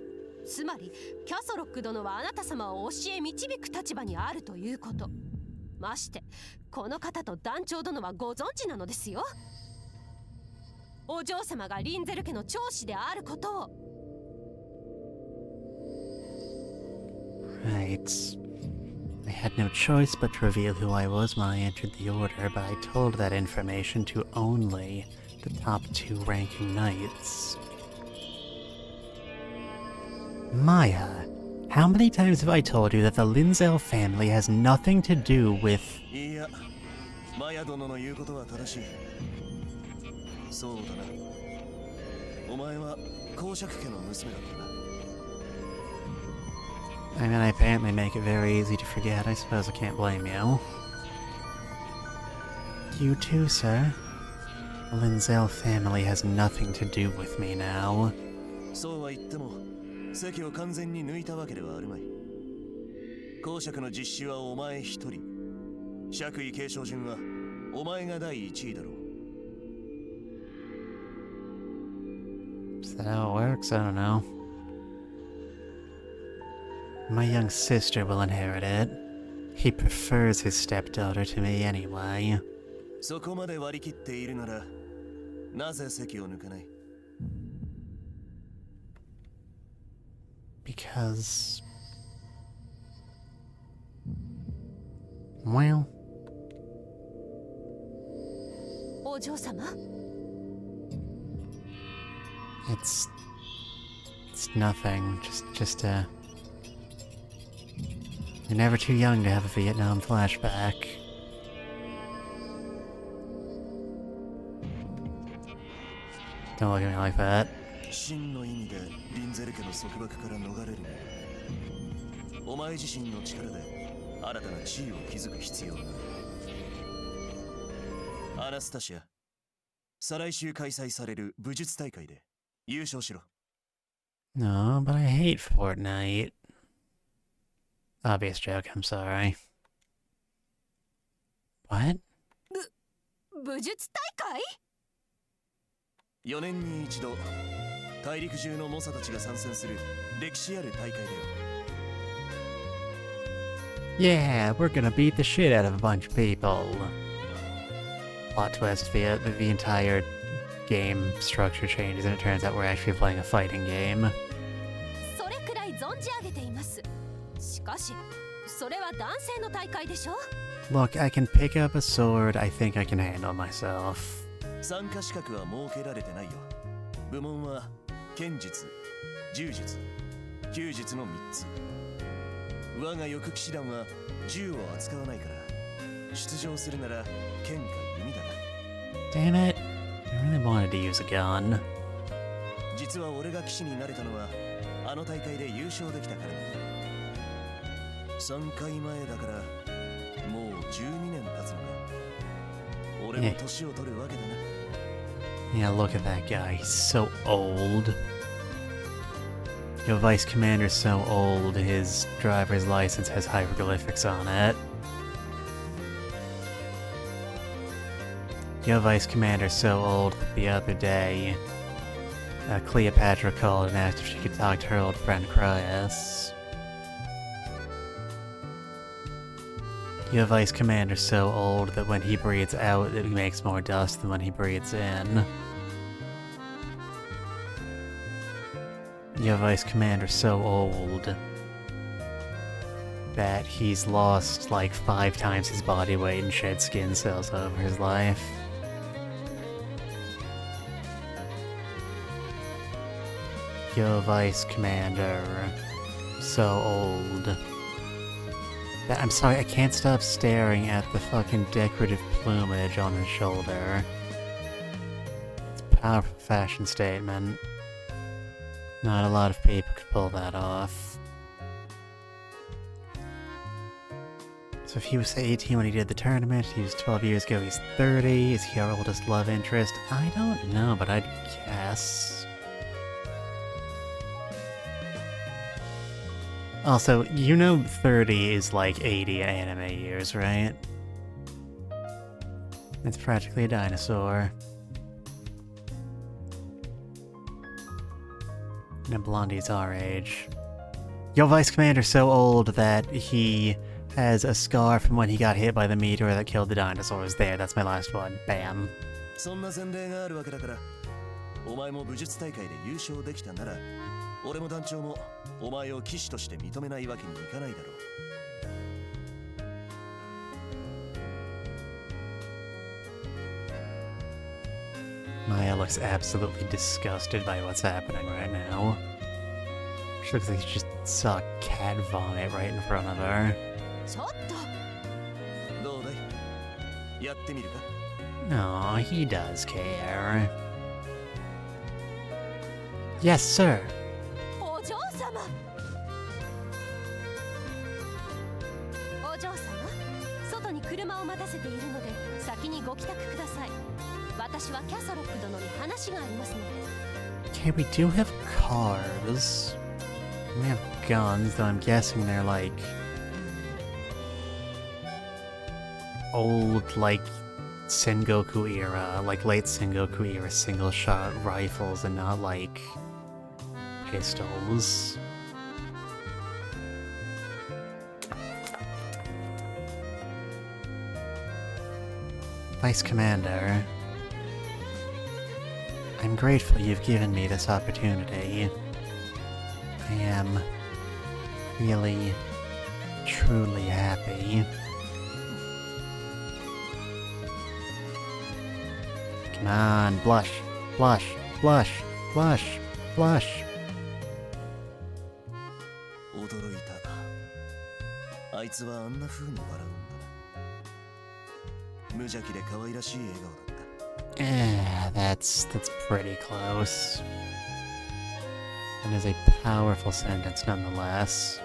つまり、キャソロック殿はあなた様を教え導く立場にあるということ。まして、この方と団長殿はご存知なのですよ。お嬢様がリンゼル家の長子であることを。Right. I had no choice but to reveal who I was when I entered the order, but I told that information to only the top 2 ranking knights. Maya, how many times have I told you that the Linzell family has nothing to do with... いや、マヤ殿の言うことは正しい。そうだな。お前は公爵家の娘だったな。I mean, I apparently make it very easy to forget. I suppose I can't blame you. You too, sir. The Linzell family has nothing to do with me now. そうは言っても、席を完全に抜いたわけではあるまい。公爵の実施はお前一人。爵位継承順はお前が第一位だろう。Is that how it works? I don't know. My young sister will inherit it. He prefers his stepdaughter to me anyway. そこまで割り切っているなら、なぜ席を抜かない？ Because... Well... お嬢様 It's nothing. Just You're never too young to have a Vietnam flashback. Don't look at me like that. 真の意味でリンゼル家の束縛から逃れるには、お前自身の力で新たな地位を築く必要がある。アナスタシア、再来週開催される武術大会で優勝しろ。No, but I hate Fortnite. Obvious joke, I'm sorry. What? 武術大会4年に一度、大陸中の猛者たちが参戦する歴史ある大会だよ。Yeah, we're gonna beat the shit out of a bunch of people. Plot twist, the entire game structure changes and it turns out we're actually playing a fighting game. それくらい存じ上げています。しかし、それは男性の大会でしょ？ Look, I can pick up a sword. I think I can handle myself. 参加資格は設けられてないよ。部門は剣術、柔術、弓術の3つ。我が翼騎士団は銃を扱わないから、出場するなら剣か弓だな。Damn it. I really wanted to use a gun. 実は俺が騎士になれたのは、あの大会で優勝できたからなんだ。3回前だから、もう12年経つのか。俺も年を取るわけだな。Yeah, look at that guy. He's so old. Your vice commander's so old, his driver's license has hieroglyphics on it. Your vice commander's so old that the other day, Cleopatra called and asked if she could talk to her old friend Cryas. Your vice commander's so old that when he breathes out, it makes more dust than when he breathes in. Your vice commander's so old that he's lost like 5 times his body weight and shed skin cells over his life. Your vice commander, so old. I'm sorry, I can't stop staring at the fucking decorative plumage on his shoulder. It's a powerful fashion statement. Not a lot of people could pull that off. So if he was 18 when he did the tournament, he was 12 years ago, he's 30, is he our oldest love interest? I don't know, but I'd guess. Also, you know 30 is like 80 anime years, right? It's practically a dinosaur. And Blondie's our age. Your vice commander's so old that he has a scar from when he got hit by the meteor that killed the dinosaurs. There, that's my last one. Bam. そんな前例があるわけだから、お前も武術大会で優勝できたなら、俺も団長もお前を騎士として認めないわけにいかないだろう。Maya looks absolutely disgusted by what's happening right now. She looks like she just saw cat vomit right in front of her. ちょっと。どうだい？やってみるか？ Aw, he does care. Yes, sir. お嬢様。お嬢様、外に車を待たせているので先にご帰宅ください。私はキャサロック殿に話がありますので。 Okay, we do have cars. We have guns, though I'm guessing they're like old, like Sengoku era, like late Sengoku era single shot rifles and not like pistols. Vice Commander, I'm grateful you've given me this opportunity. I am really, truly happy. Come on, blush, blush, blush, blush, blush. 驚いた。あいつはあんな風に笑うんだな。無邪気で可愛らしい笑顔だった。That's pretty close. That is a powerful sentence nonetheless.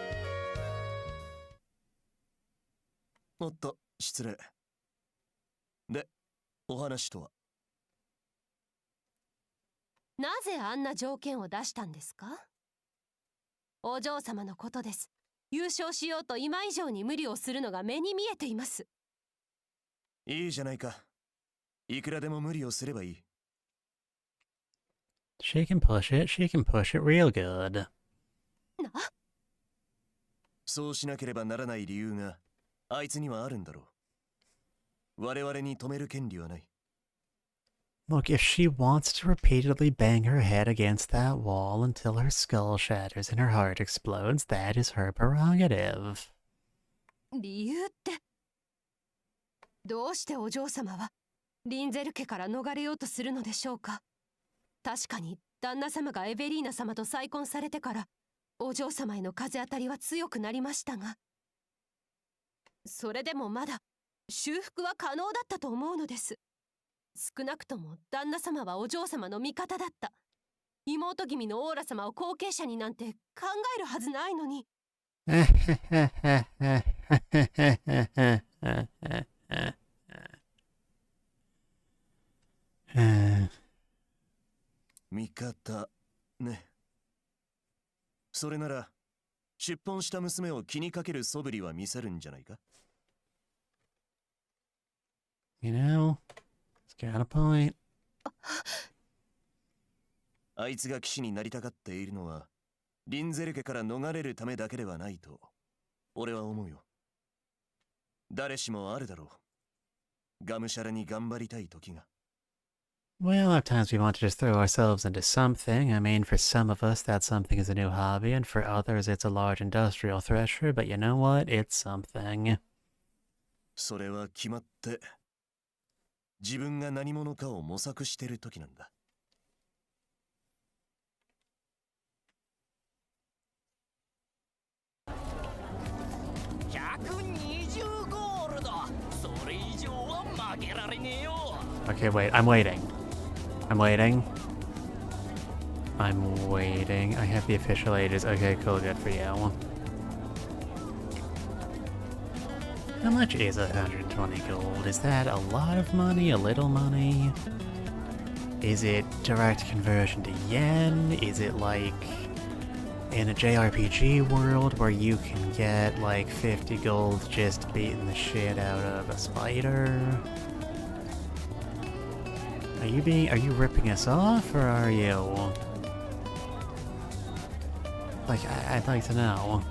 おっと、失礼。で、お話とは？なぜあんな条件を出したんですか？お嬢様のことです。優勝しようと今以上に無理をするのが目に見えています。いいじゃないか。いくらでも無理をすればいい。She can push it real good. そうしなければならない理由があいつにはあるんだろう。我々に止める権利はない。Look, if she wants to repeatedly bang her head against that wall until her skull shatters and her heart explodes, that is her prerogative. 理由って、どうしてお嬢様はリンゼル家から逃れようとするのでしょうか？確かに旦那様がエベリーナ様と再婚されてからお嬢様への風当たりは強くなりましたが、それでもまだ修復は可能だったと思うのです。少なくとも旦那様はお嬢様の味方だった。妹君のオーラ様を後継者になんて考えるはずないのに。味方ね。それなら出奔した娘を気にかける素振りは見せるんじゃないか？ You know, it's got a point. あいつが騎士になりたがっているのはリンゼル家から逃れるためだけではないと俺は思うよ。誰しもあるだろう。がむしゃらに頑張りたい時が。Well, at times we want to just throw ourselves into something. I mean, for some of us, that something is a new hobby, and for others, it's a large industrial thresher, but you know what? It's something. それは決まって自分が何者かを模索してる時なんだ。120ゴールド。それ以上は負けられねえよ。 Okay, wait, I'm waiting. I'm waiting. I'm waiting. I have the official ages. Okay, cool, good for you. How much is 120 gold? Is that a lot of money? A little money? Is it direct conversion to yen? Is it like in a JRPG world where you can get like 50 gold just beating the shit out of a spider? Are you ripping us off, or are you? Like, I'd like to know.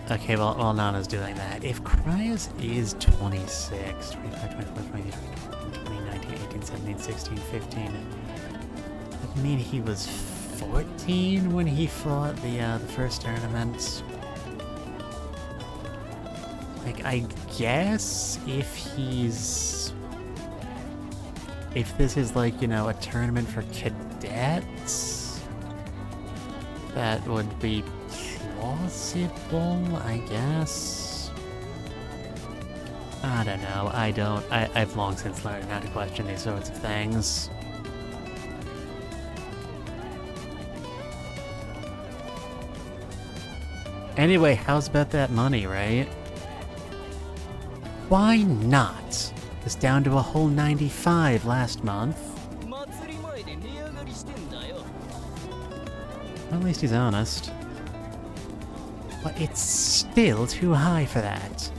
Okay, well, Nana's doing that. If Cryas is 26, 25, 24, 23, 19, 18, 17, 16, 15, I mean he was 14 when he fought the first tournament. Like, I guess if this is like, you know, a tournament for cadets, that would be plausible, I guess. I don't know. I've long since learned how to question these sorts of things. Anyway, how's about that money, right? Why not? It's down to a whole 95 last month. Well, at least he's honest. But it's still too high for that.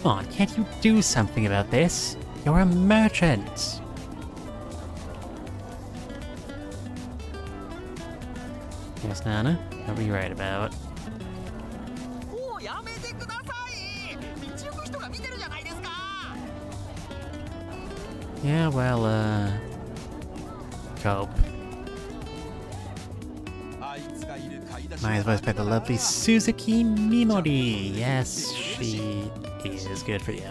Come on, can't you do something about this? You're a merchant. Yes, Nana? What were you right about? Yeah, well, cope. Might as well expect the lovely Suzuki Mimori. Yes, she is good for you.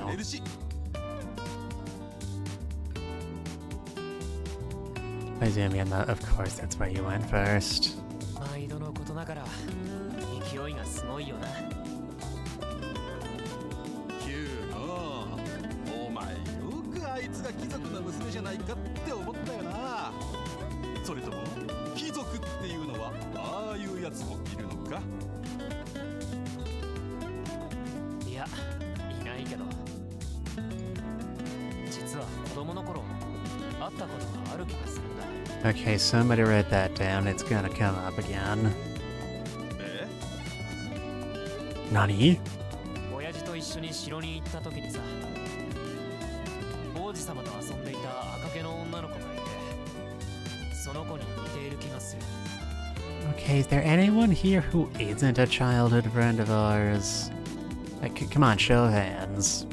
Izumi, of course, that's where you went first. Okay, somebody write that down. It's gonna come up again. Nani? 親父と一緒に城に行った時にさ、王子様と遊んでいた赤毛の女の子がいて、その子に似ている気がする。Okay, is there anyone here who isn't a childhood friend of ours? Like, come on, show of hands.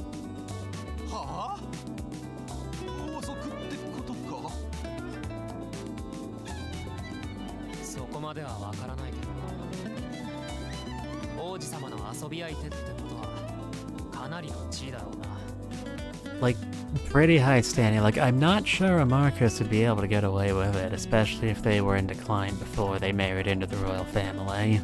Like, pretty high standing. Like, I'm not sure a Marcus would be able to get away with it, especially if they were in decline before they married into the royal family.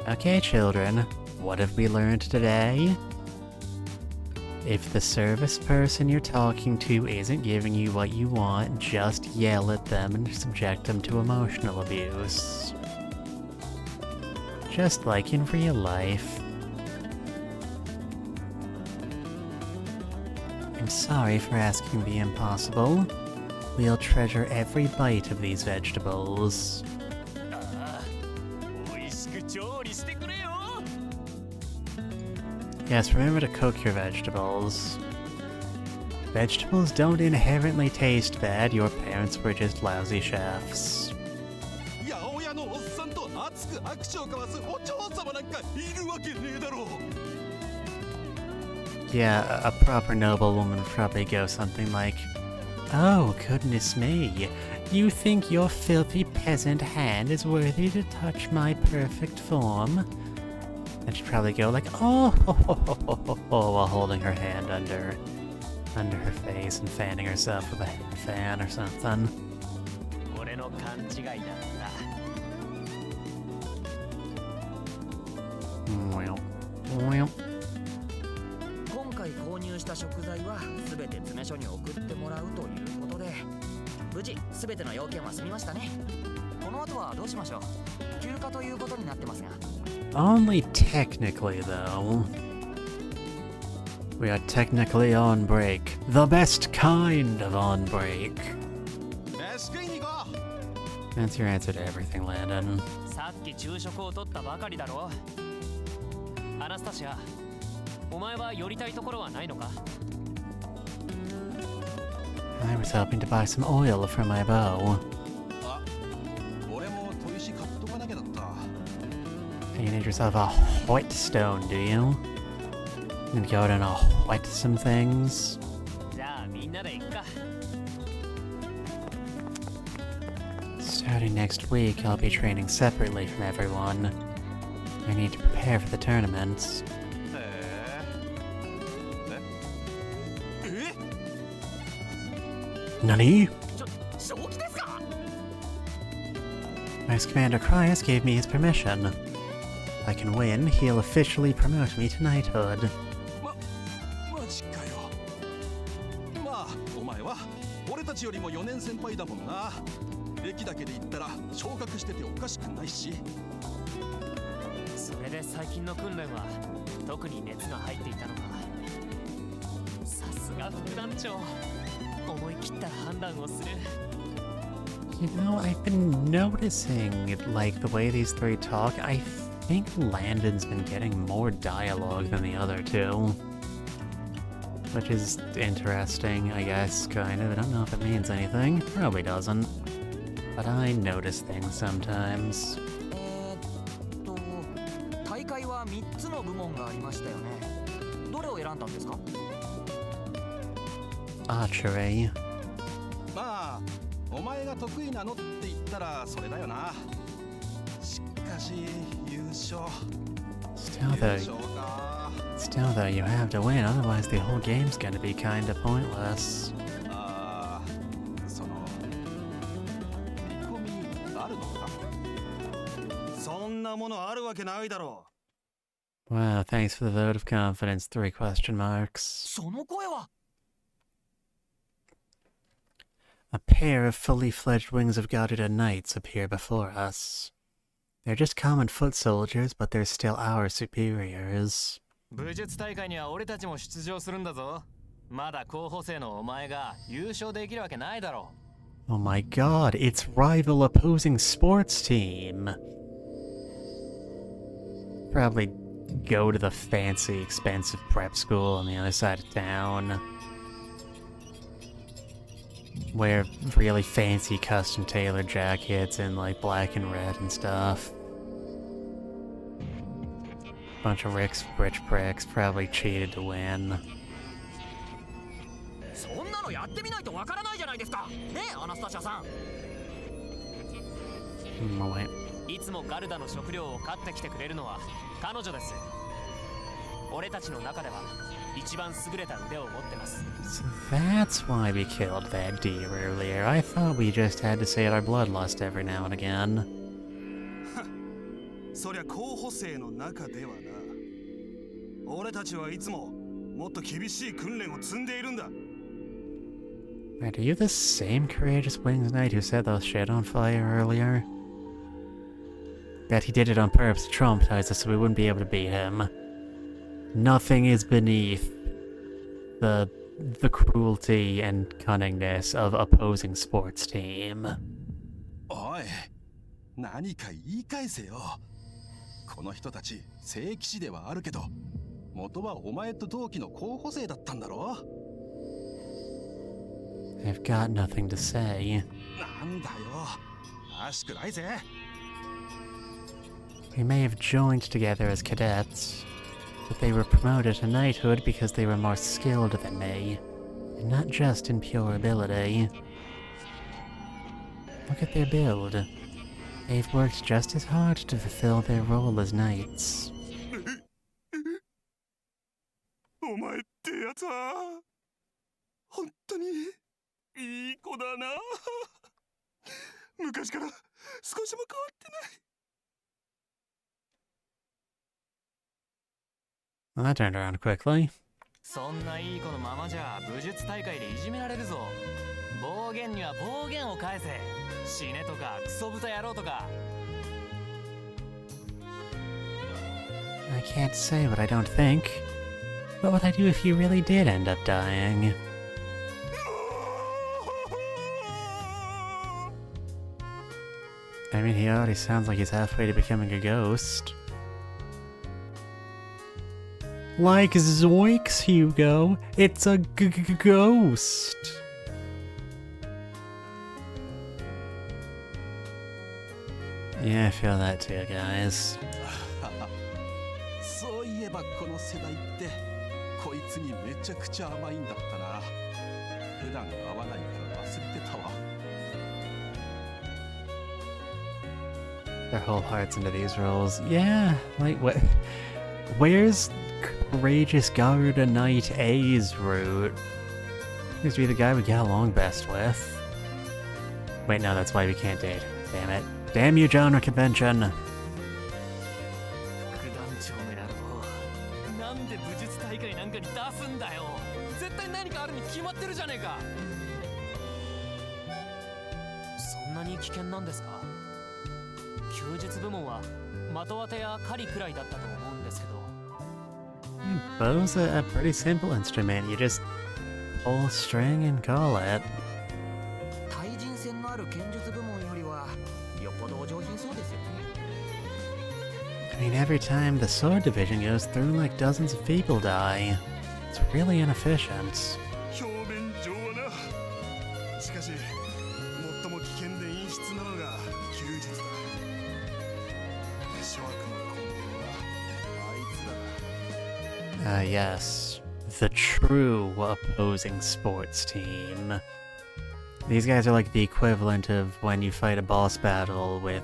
Okay, children, what have we learned today? If the service person you're talking to isn't giving you what you want, just yell at them and subject them to emotional abuse. Just like in real life. I'm sorry for asking the impossible. We'll treasure every bite of these vegetables. Yes, remember to cook your vegetables. Vegetables don't inherently taste bad, your parents were just lousy chefs. Yeah, a proper noblewoman would probably go something like, "Oh, goodness me, you think your filthy peasant hand is worthy to touch my perfect form?" And she'd probably go like, "Oh," while holding her hand under her face and fanning herself with a hand fan or something. Well. 今回購入した食材は全て詰め所に送ってもらうということで、無事全ての要件は済みましたね。この後はどうしましょう。休暇ということになってますが。Only technically, though. We are technically on break. The best kind of on break. That's your answer to everything, Landon. さっき昼食を取ったばかりだろ。アナスタシア、お前は寄りたいところはないのか？ I was hoping to buy some oil for my bow. You need yourself a white stone, do you? gonna go out and wet some things. じゃあみんなで行くか。 Starting next week, I'll be training separately from everyone. I need to prepare for the tournaments. 何? 正気ですか? Vice Commander Cryas gave me his permission. If I can win, he'll officially promote me to knighthood. マジかよ。まあ、お前は俺たちよりも4年先輩だもんな。歴だけで言ったら昇格してておかしくないし。それで最近の訓練は特に熱が入っていたのか。さすが副団長。思い切った判断をする。You know, I've been noticing, like, the way these three talk. I think Landon's been getting more dialogue than the other two. Which is interesting, I guess, kind of. I don't know if it means anything. Probably doesn't. But I notice things sometimes. 大会は3つの部門がありましたよね。どれを選んだんですか? Archery. まあ、お前が得意なのって言ったらそれだよな。しかし、優勝。Still though, you have to win, otherwise the whole game's gonna be kinda pointless. その、見込みあるのか? そんなものあるわけないだろう。Wow, thanks for the vote of confidence, 3 question marks. その声は? A pair of fully fledged Wings of Garuda Knights appear before us. They're just common foot soldiers, but they're still our superiors. 武術大会には俺たちも出場するんだぞ。まだ候補生のお前が優勝できるわけないだろう。Oh my god, it's rival opposing sports team. Probably go to the fancy, expensive prep school on the other side of town. Wear really fancy custom tailored jackets in like black and red and stuff. Bunch of rich pricks probably cheated to win. そんなのやってみないとわからないじゃないですか。ねえ、アナスタシアさん。Wait. いつもガルダの食料を買ってきてくれるのは彼女です。俺たちの中では一番優れた腕を持ってます。 So that's why we killed that deer earlier. I thought we just had to sate our bloodlust every now and again. そりゃ候補生の中ではな。俺たちはいつももっと厳しい訓練を積んでいるんだ。 Wait, are you the same courageous Wings Knight who set those shit on fire earlier? Bet he did it on purpose to traumatize us so we wouldn't be able to beat him. Nothing is beneath the cruelty and cunningness of opposing sports team. おい、何か言い返せよ。この人たち聖騎士ではあるけど、元はお前と同期の候補生だったんだろ? I've got nothing to say. なんだよ、らしくないぜ。We may have joined together as cadets, but they were promoted to knighthood because they were more skilled than me, and not just in pure ability. Look at their build. They've worked just as hard to fulfill their role as knights. お前ってやつは本当にいい子だな。昔から少しも変わってない。 Well, that turned around quickly. そんないい子のままじゃ武術大会でいじめられるぞ。暴言には暴言を返せ。死ねとかクソ豚野郎とか。 I can't say what I don't think. What would I do if you really did end up dying? I mean, he already sounds like he's halfway to becoming a ghost. Like Zoinks, Hugo! It's a ghost! Yeah, I feel that too, guys. そういえばこの世代ってこいつにめちゃくちゃ甘いんだったな。普段会わないから忘れてたわ。 Their whole hearts into these roles. Yeah, like what? Where's Courageous Garuda Knight A's route? Seems to be the guy we get along best with. Wait, no, that's why we can't date. Damn it. Damn you, genre convention! 副団長めなるとなんで武術大会なんかに出すんだよ。絶対何かあるに決まってるじゃねえか。そんなに危険なんですか。休日部門は的当てや狩りくらいだったと思うんですけど。Bow's a pretty simple instrument. You just pull a string and call it. 対人戦のある剣術部門よりはよっぽどお上品そうですよね。I mean, every time the sword division goes through, like dozens of people die. It's really inefficient. 表面上はな。しかし最も危険で陰湿なのが休日だ。諸悪の根源はあいつだな。Yes. The true opposing sports team. These guys are like the equivalent of when you fight a boss battle with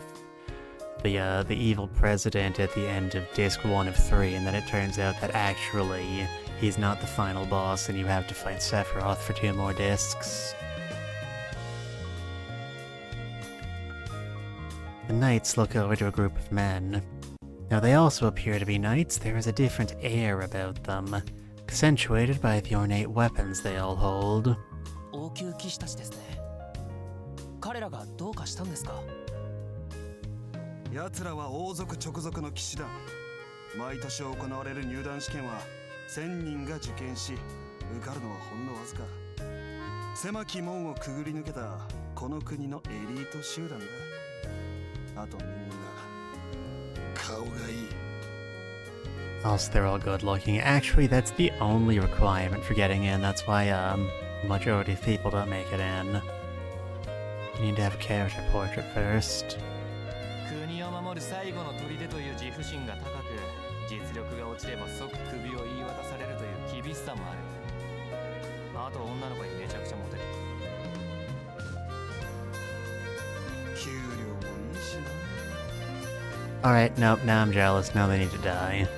the evil president at the end of disc 1 of 3, and then it turns out that actually he's not the final boss and you have to fight Sephiroth for 2 more discs. The knights look over to a group of men. Now they also appear to be knights. There is a different air about them, accentuated by the ornate weapons they all hold. 王宮騎士たちですね。彼らがどうかしたんですか。奴らは王族直属の騎士団。毎年行われる入団試験は1000人が受験し、受かるのはほんのわずか。狭き門をくぐり抜けたこの国のエリート集団だ。あとみんな顔がいい。 Also, they're all good looking. Actually, that's the only requirement for getting in. That's why, majority of people don't make it in. You need to have a character portrait first. 国を守る最後の砦という自負心が高く、実力が落ちれば即首を言い渡されるという厳しさもある。あと女の子にめちゃくちゃモテる。給料もいいしな。 Alright, nope, now I'm jealous. Now they need to die.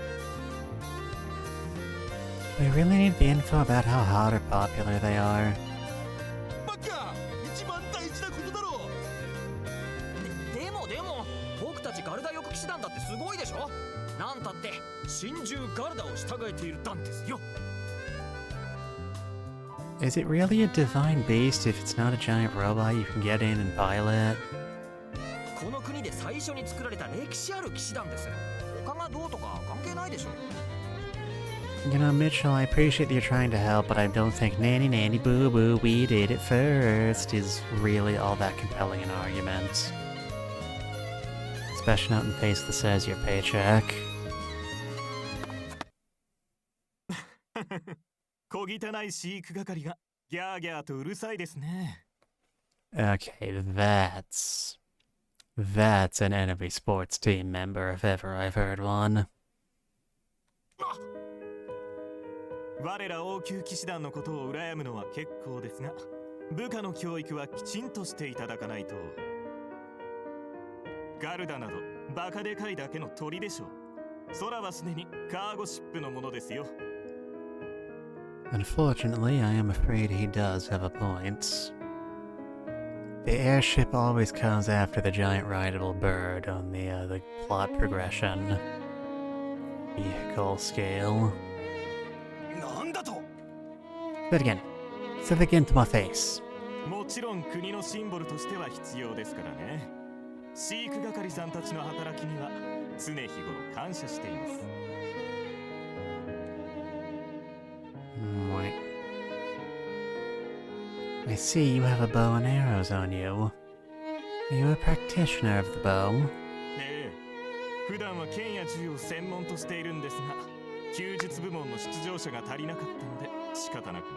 We really need the info about how hot or popular they are. バカ、一番大事なことだろう。でも僕たちガルダ翼騎士団だってすごいでしょ。なんたって神獣ガルダを従えている団ですよ。 Is it really a divine beast if it's not a giant robot you can get in and pilot? この国で最初に作られた歴史ある騎士団です。他がどうとか関係ないでしょ。 You know, Mitchell, I appreciate that you're trying to help, but I don't think nanny nanny boo boo, we did it first is really all that compelling an argument. Especially not in the face that says your paycheck. 小汚い飼育係がギャーギャーとうるさいですね。 Okay, that's an enemy sports team member if ever I've heard one. 我ら王宮騎士団のことを羨むのは結構ですが、部下の教育はきちんとしていただかないと。ガルダなどバカでかいだけの鳥でしょう。空はすでにカーゴシップのものですよ。 Unfortunately, I am afraid he does have a point. The airship always comes after the giant rideable bird on the plot progression vehicle scale. なんだと。 Say it again. Say it again to my face. もちろん国のシンボルとしては必要ですからね。飼育係さんたちの働きには常日頃感謝しています。 Wait. I see you have a bow and arrows on you. Are you a practitioner of the bow? ええ、普段は剣や銃を専門としているんですが、弓術部門の出場者が足りなかったので仕方なくね。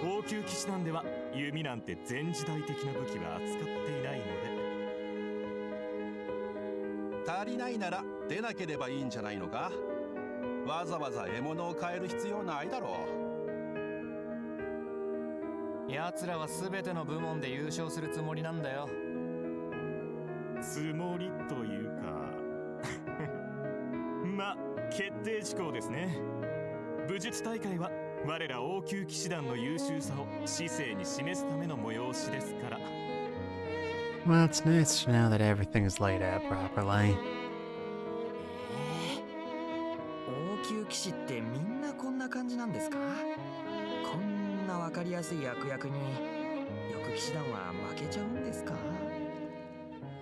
王宮騎士団では弓なんて前時代的な武器は扱っていないので。足りないなら出なければいいんじゃないのか。わざわざ獲物を変える必要ないだろう。奴らは全ての部門で優勝するつもりなんだよ。つもりというかま、決定事項ですね。武術大会は我ら王宮騎士団の優秀さを市政に示すための催しですから。 Well, it's nice to know that everything's laid out properly. 王宮騎士ってみんなこんな感じなんですか？こんなわかりやすい悪役に翼騎士団は負けちゃうんですか？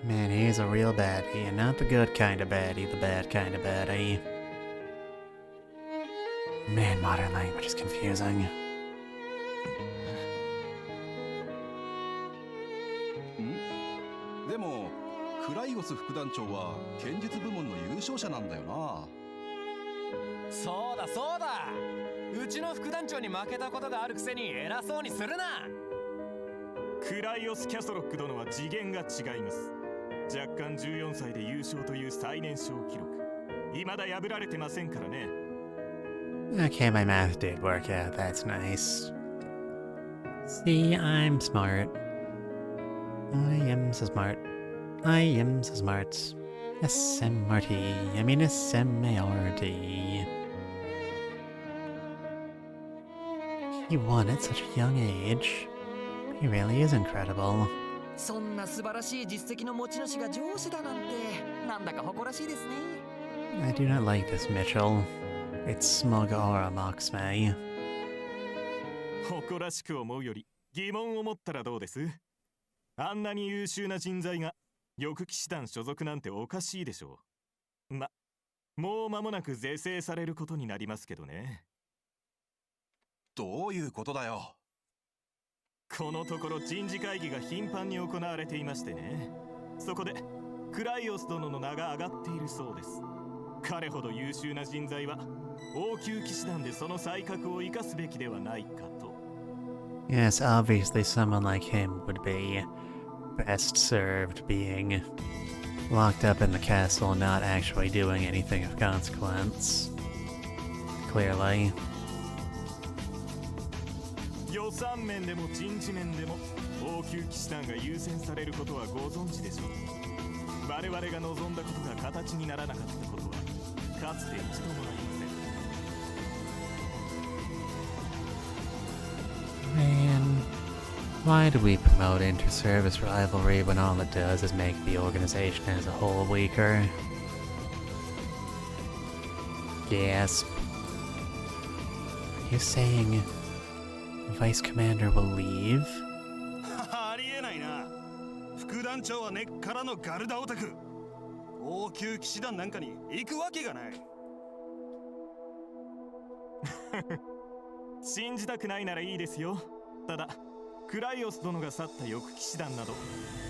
Man, he's a real baddie, and not the good kind of baddie, the bad kind of baddie. Man, modern language is confusing. でもクライオス副団長は剣術部門の優勝者なんだよな。そうだそうだ、うちの副団長に負けたことがあるくせに偉そうにするな。クライオス・キャソロック殿は次元が違います。若干14歳で優勝という最年少記録未だ破られてませんからね。 Okay, my math did work out, that's nice. See, I'm smart. I am so smart. I am so smart. SMRT, I mean SMART. He won at such a young age. He really is incredible. そんな素晴らしい実績の持ち主が上司だなんてなんだか誇らしいですね。 I do not like this, Mitchell. Its smug aura mocks me. 誇らしく思うより疑問を持ったらどうです？あんなに優秀な人材が翼騎士団所属なんておかしいでしょう。もう間もなく是正されることになりますけどね。どういうことだよ。このところ人事会議が頻繁に行われていましてね。そこでクライオス殿の名が挙がっているそうです。彼ほど優秀な人材は王宮騎士団でその才覚を生かすべきではないかと。 Yes, obviously someone like him would be best served being locked up in the castle, not actually doing anything of consequence. Clearly. 予算面でも人事面でも王宮騎士団が優先されることはご存知でしょう。我々が望んだことが形にならなかったことはかつて一度もありません。 Man, why do we promote inter-service rivalry when all it does is make the organization as a whole weaker? Gasp. Are you saying Vice Commander will leave? ありえないな。副団長は根っからのガルダオタク。王宮騎士団なんかに行くわけがない。信じたくないならいいですよ。ただクライオス殿が去った翼騎士団など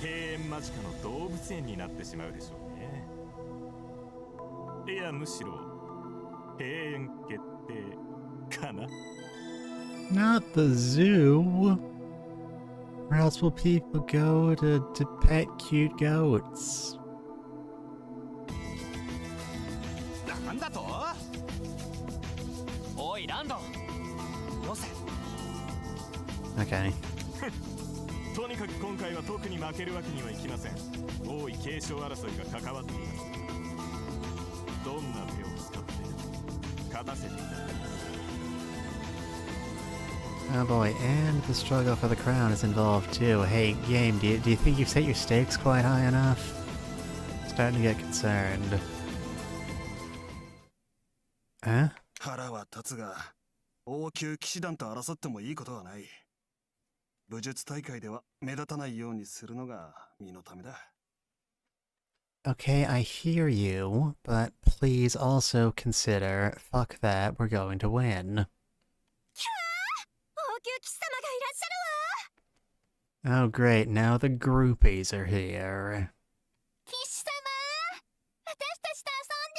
閉園間近の動物園になってしまうでしょうね。いやむしろ閉園決定かな。 Not the zoo. Where else will people go to pet cute goats? なんだと？おいランド、よせ。 Okay. とにかく今回は特に負けるわけにはいきません。王位継承争いが関わっています。どんな手を使って勝たせていただきます。 Oh boy, and the struggle for the crown is involved too. Hey, game, do you think you've set your stakes quite high enough? Starting to get concerned. Huh? 腹は立つが、王宮騎士団と争ってもいいことはない。武術大会では目立たないようにするのが身のためだ。Okay, I hear you, but please also consider, fuck that, we're going to win. 王宮騎士様がいらっしゃるわ。 Oh great, now the groupies are here. 騎士様、私たちと遊ん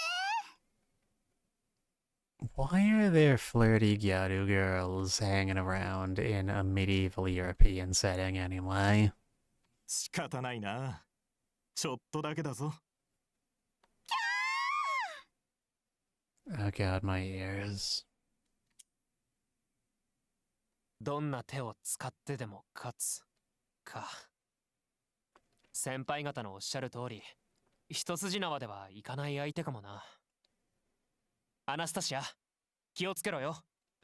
で。 Why are there flirty Gyaru girls hanging around in a medieval European setting anyway? 仕方ないな。ちょっとだけだぞ。Oh god, my ears. どんな手を使ってでも勝つか。先輩方のおっしゃる通り、一筋縄ではいかない相手かもな。アナスタシア、気をつけろよ。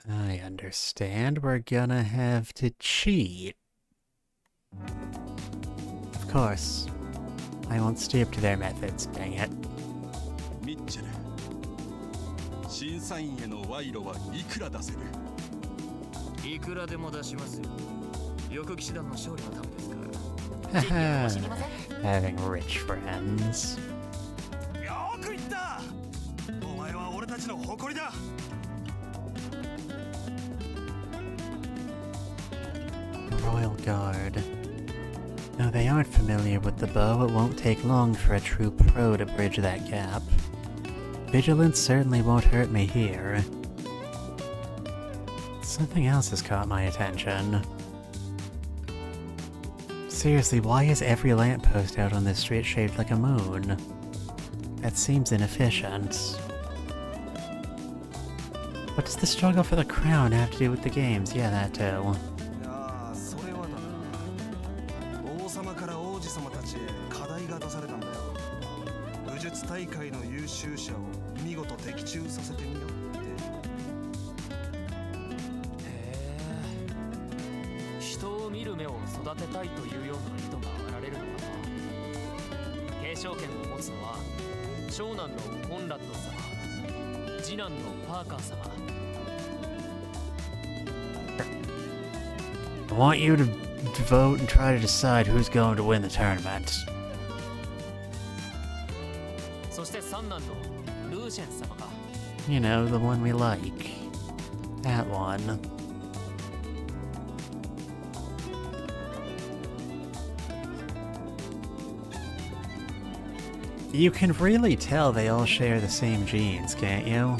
I understand. We're gonna have to cheat. Of course. I won't stoop to their methods, dang it. ミッチェル、審査員への賄賂はいくら出せる？いくらでも出しますよ。翼騎士団の勝利のためですから。Having rich friends. よく言った。お前は俺たちの誇りだ。Royal Guard. No, they aren't familiar with the bow. It won't take long for a true pro to bridge that gap. Vigilance certainly won't hurt me here. Something else has caught my attention. Seriously, why is every lamppost out on this street shaped like a moon? That seems inefficient. What does the struggle for the crown have to do with the games? Yeah, that too. いやそれはだな。王様から王子様たちへ課題が出されたんだよ。武術大会の優秀者を見事的中させてみようって。へえ。人を見る目を育てたいというような意図があられるのかな。継承権を持つのは長男のコンラッド様、次男のパーカー様。I want you to vote and try to decide who's going to win the tournament. そして三男のルーシェン様か。You know, the one we like. That one. You can really tell they all share the same genes, can't you?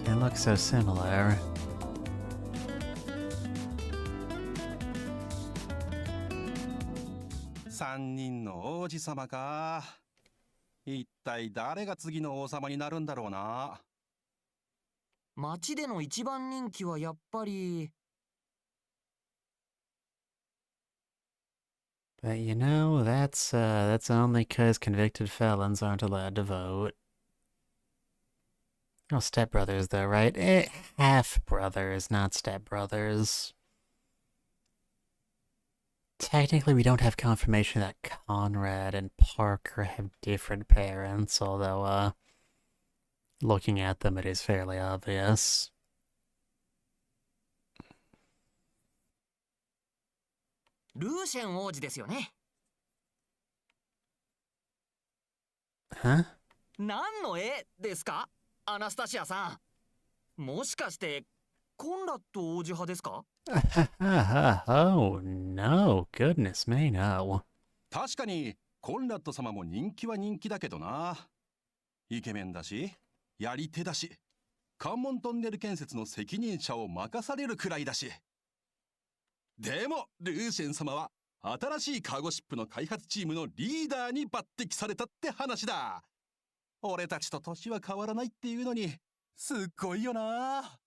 They look so similar. 3人の王子様か。一体誰が次の王様になるんだろうな。街での一番人気はやっぱり。But you know, that's only 'cause convicted felons aren't allowed to vote. Oh, stepbrothers though, right? Half-brothers, not stepbrothers. Technically, we don't have confirmation that Conrad and Parker have different parents, although, looking at them, it is fairly obvious. ルーシェン王子ですよね。Huh? 何の絵ですか、アナスタシアさん。もしかしてコンラッド王子派ですか？ Oh, no. Goodness me, no. 確かにコンラッド様も人気は人気だけどな。イケメンだし、やり手だし、関門トンネル建設の責任者を任されるくらいだし。でもルーシェン様は新しいカーゴシップの開発チームのリーダーに抜擢されたって話だ。俺たちと年は変わらないっていうのにすっごいよな。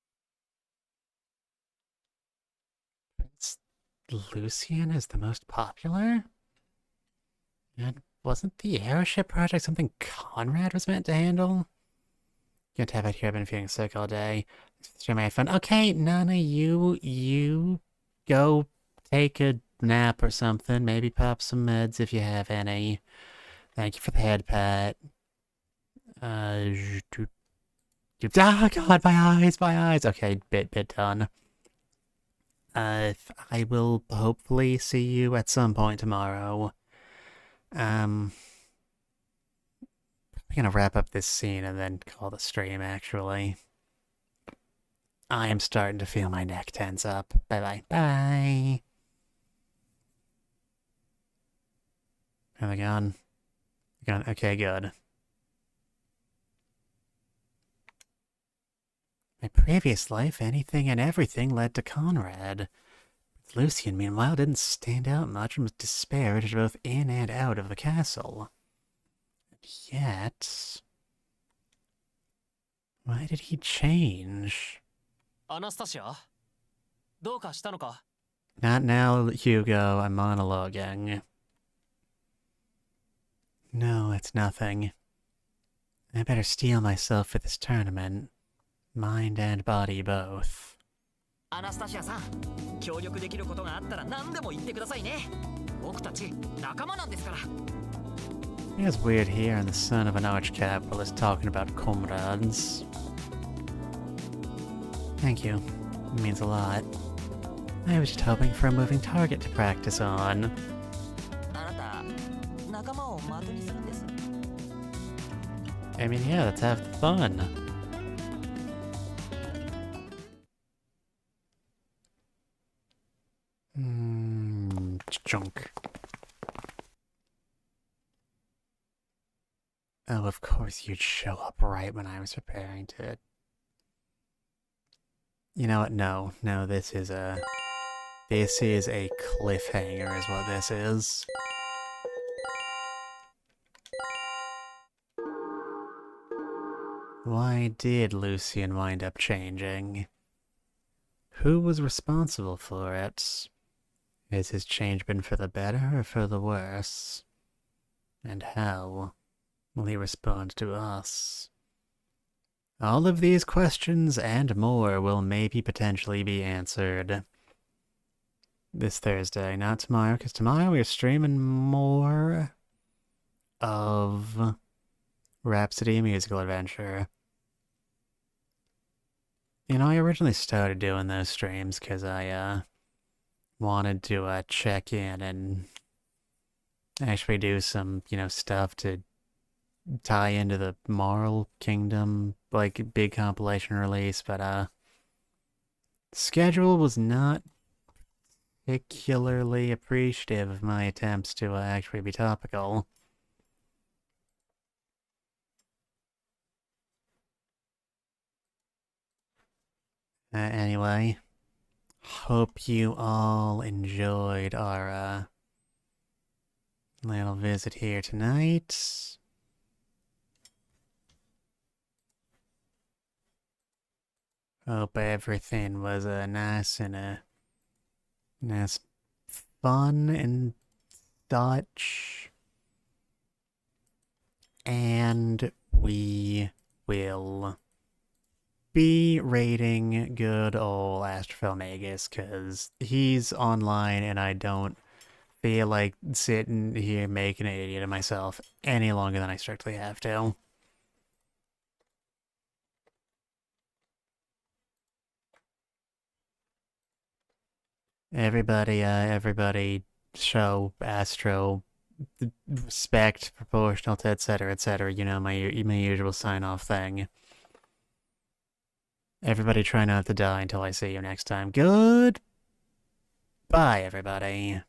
Lucian is the most popular? And wasn't the airship project something Conrad was meant to handle? Gonna tap out here, I've been feeling sick all day. Share my phone. Okay, Nana, you go take a nap or something. Maybe pop some meds if you have any. Thank you for the head pat. Oh god, my eyes. Okay, bit done. I will hopefully see you at some point tomorrow. I'm gonna wrap up this scene and then call the stream, actually. I am starting to feel my neck tense up. Bye-bye. Bye! Are they gone? Gone. Okay, good. My previous life, anything and everything led to Conrad. Lucian, meanwhile, didn't stand out much and was disparaged both in and out of the castle. Yet... Why did he change? アナスタシアどうかしたのか Not now, Hugo. I'm monologuing. No, it's nothing. I better steel myself for this tournament. Mind and body both. アナスタシアさん、協力できることがあったら何でも言ってくださいね。僕たち仲間なんですから。 It's weird here, and the son of an arch-capitalist talking about comrades. Thank you. It means a lot. I was just hoping for a moving target to practice on. あなた、仲間を的にするんです。 I mean, yeah, let's have fun. Junk. Oh, of course you'd show up right when I was preparing to... You know what? No, this is a cliffhanger is what this is. Why did Lucian wind up changing? Who was responsible for it? Has his change been for the better or for the worse? And how will he respond to us? All of these questions and more will maybe potentially be answered this Thursday, not tomorrow, because tomorrow we're streaming more of Rhapsody Musical Adventure. You know, I originally started doing those streams because I wanted to check in and actually do some, stuff to tie into the Moral Kingdom, like, big compilation release, but schedule was not particularly appreciative of my attempts to actually be topical. Anyway, hope you all enjoyed our little visit here tonight. Hope everything was nice and nice fun and such. And we will be rating good old Astrophilmagus, because he's online and I don't feel like sitting here making an idiot of myself any longer than I strictly have to. Everybody show Astro respect proportional to etc, my usual sign-off thing. Everybody try not to die until I see you next time. Goodbye, everybody.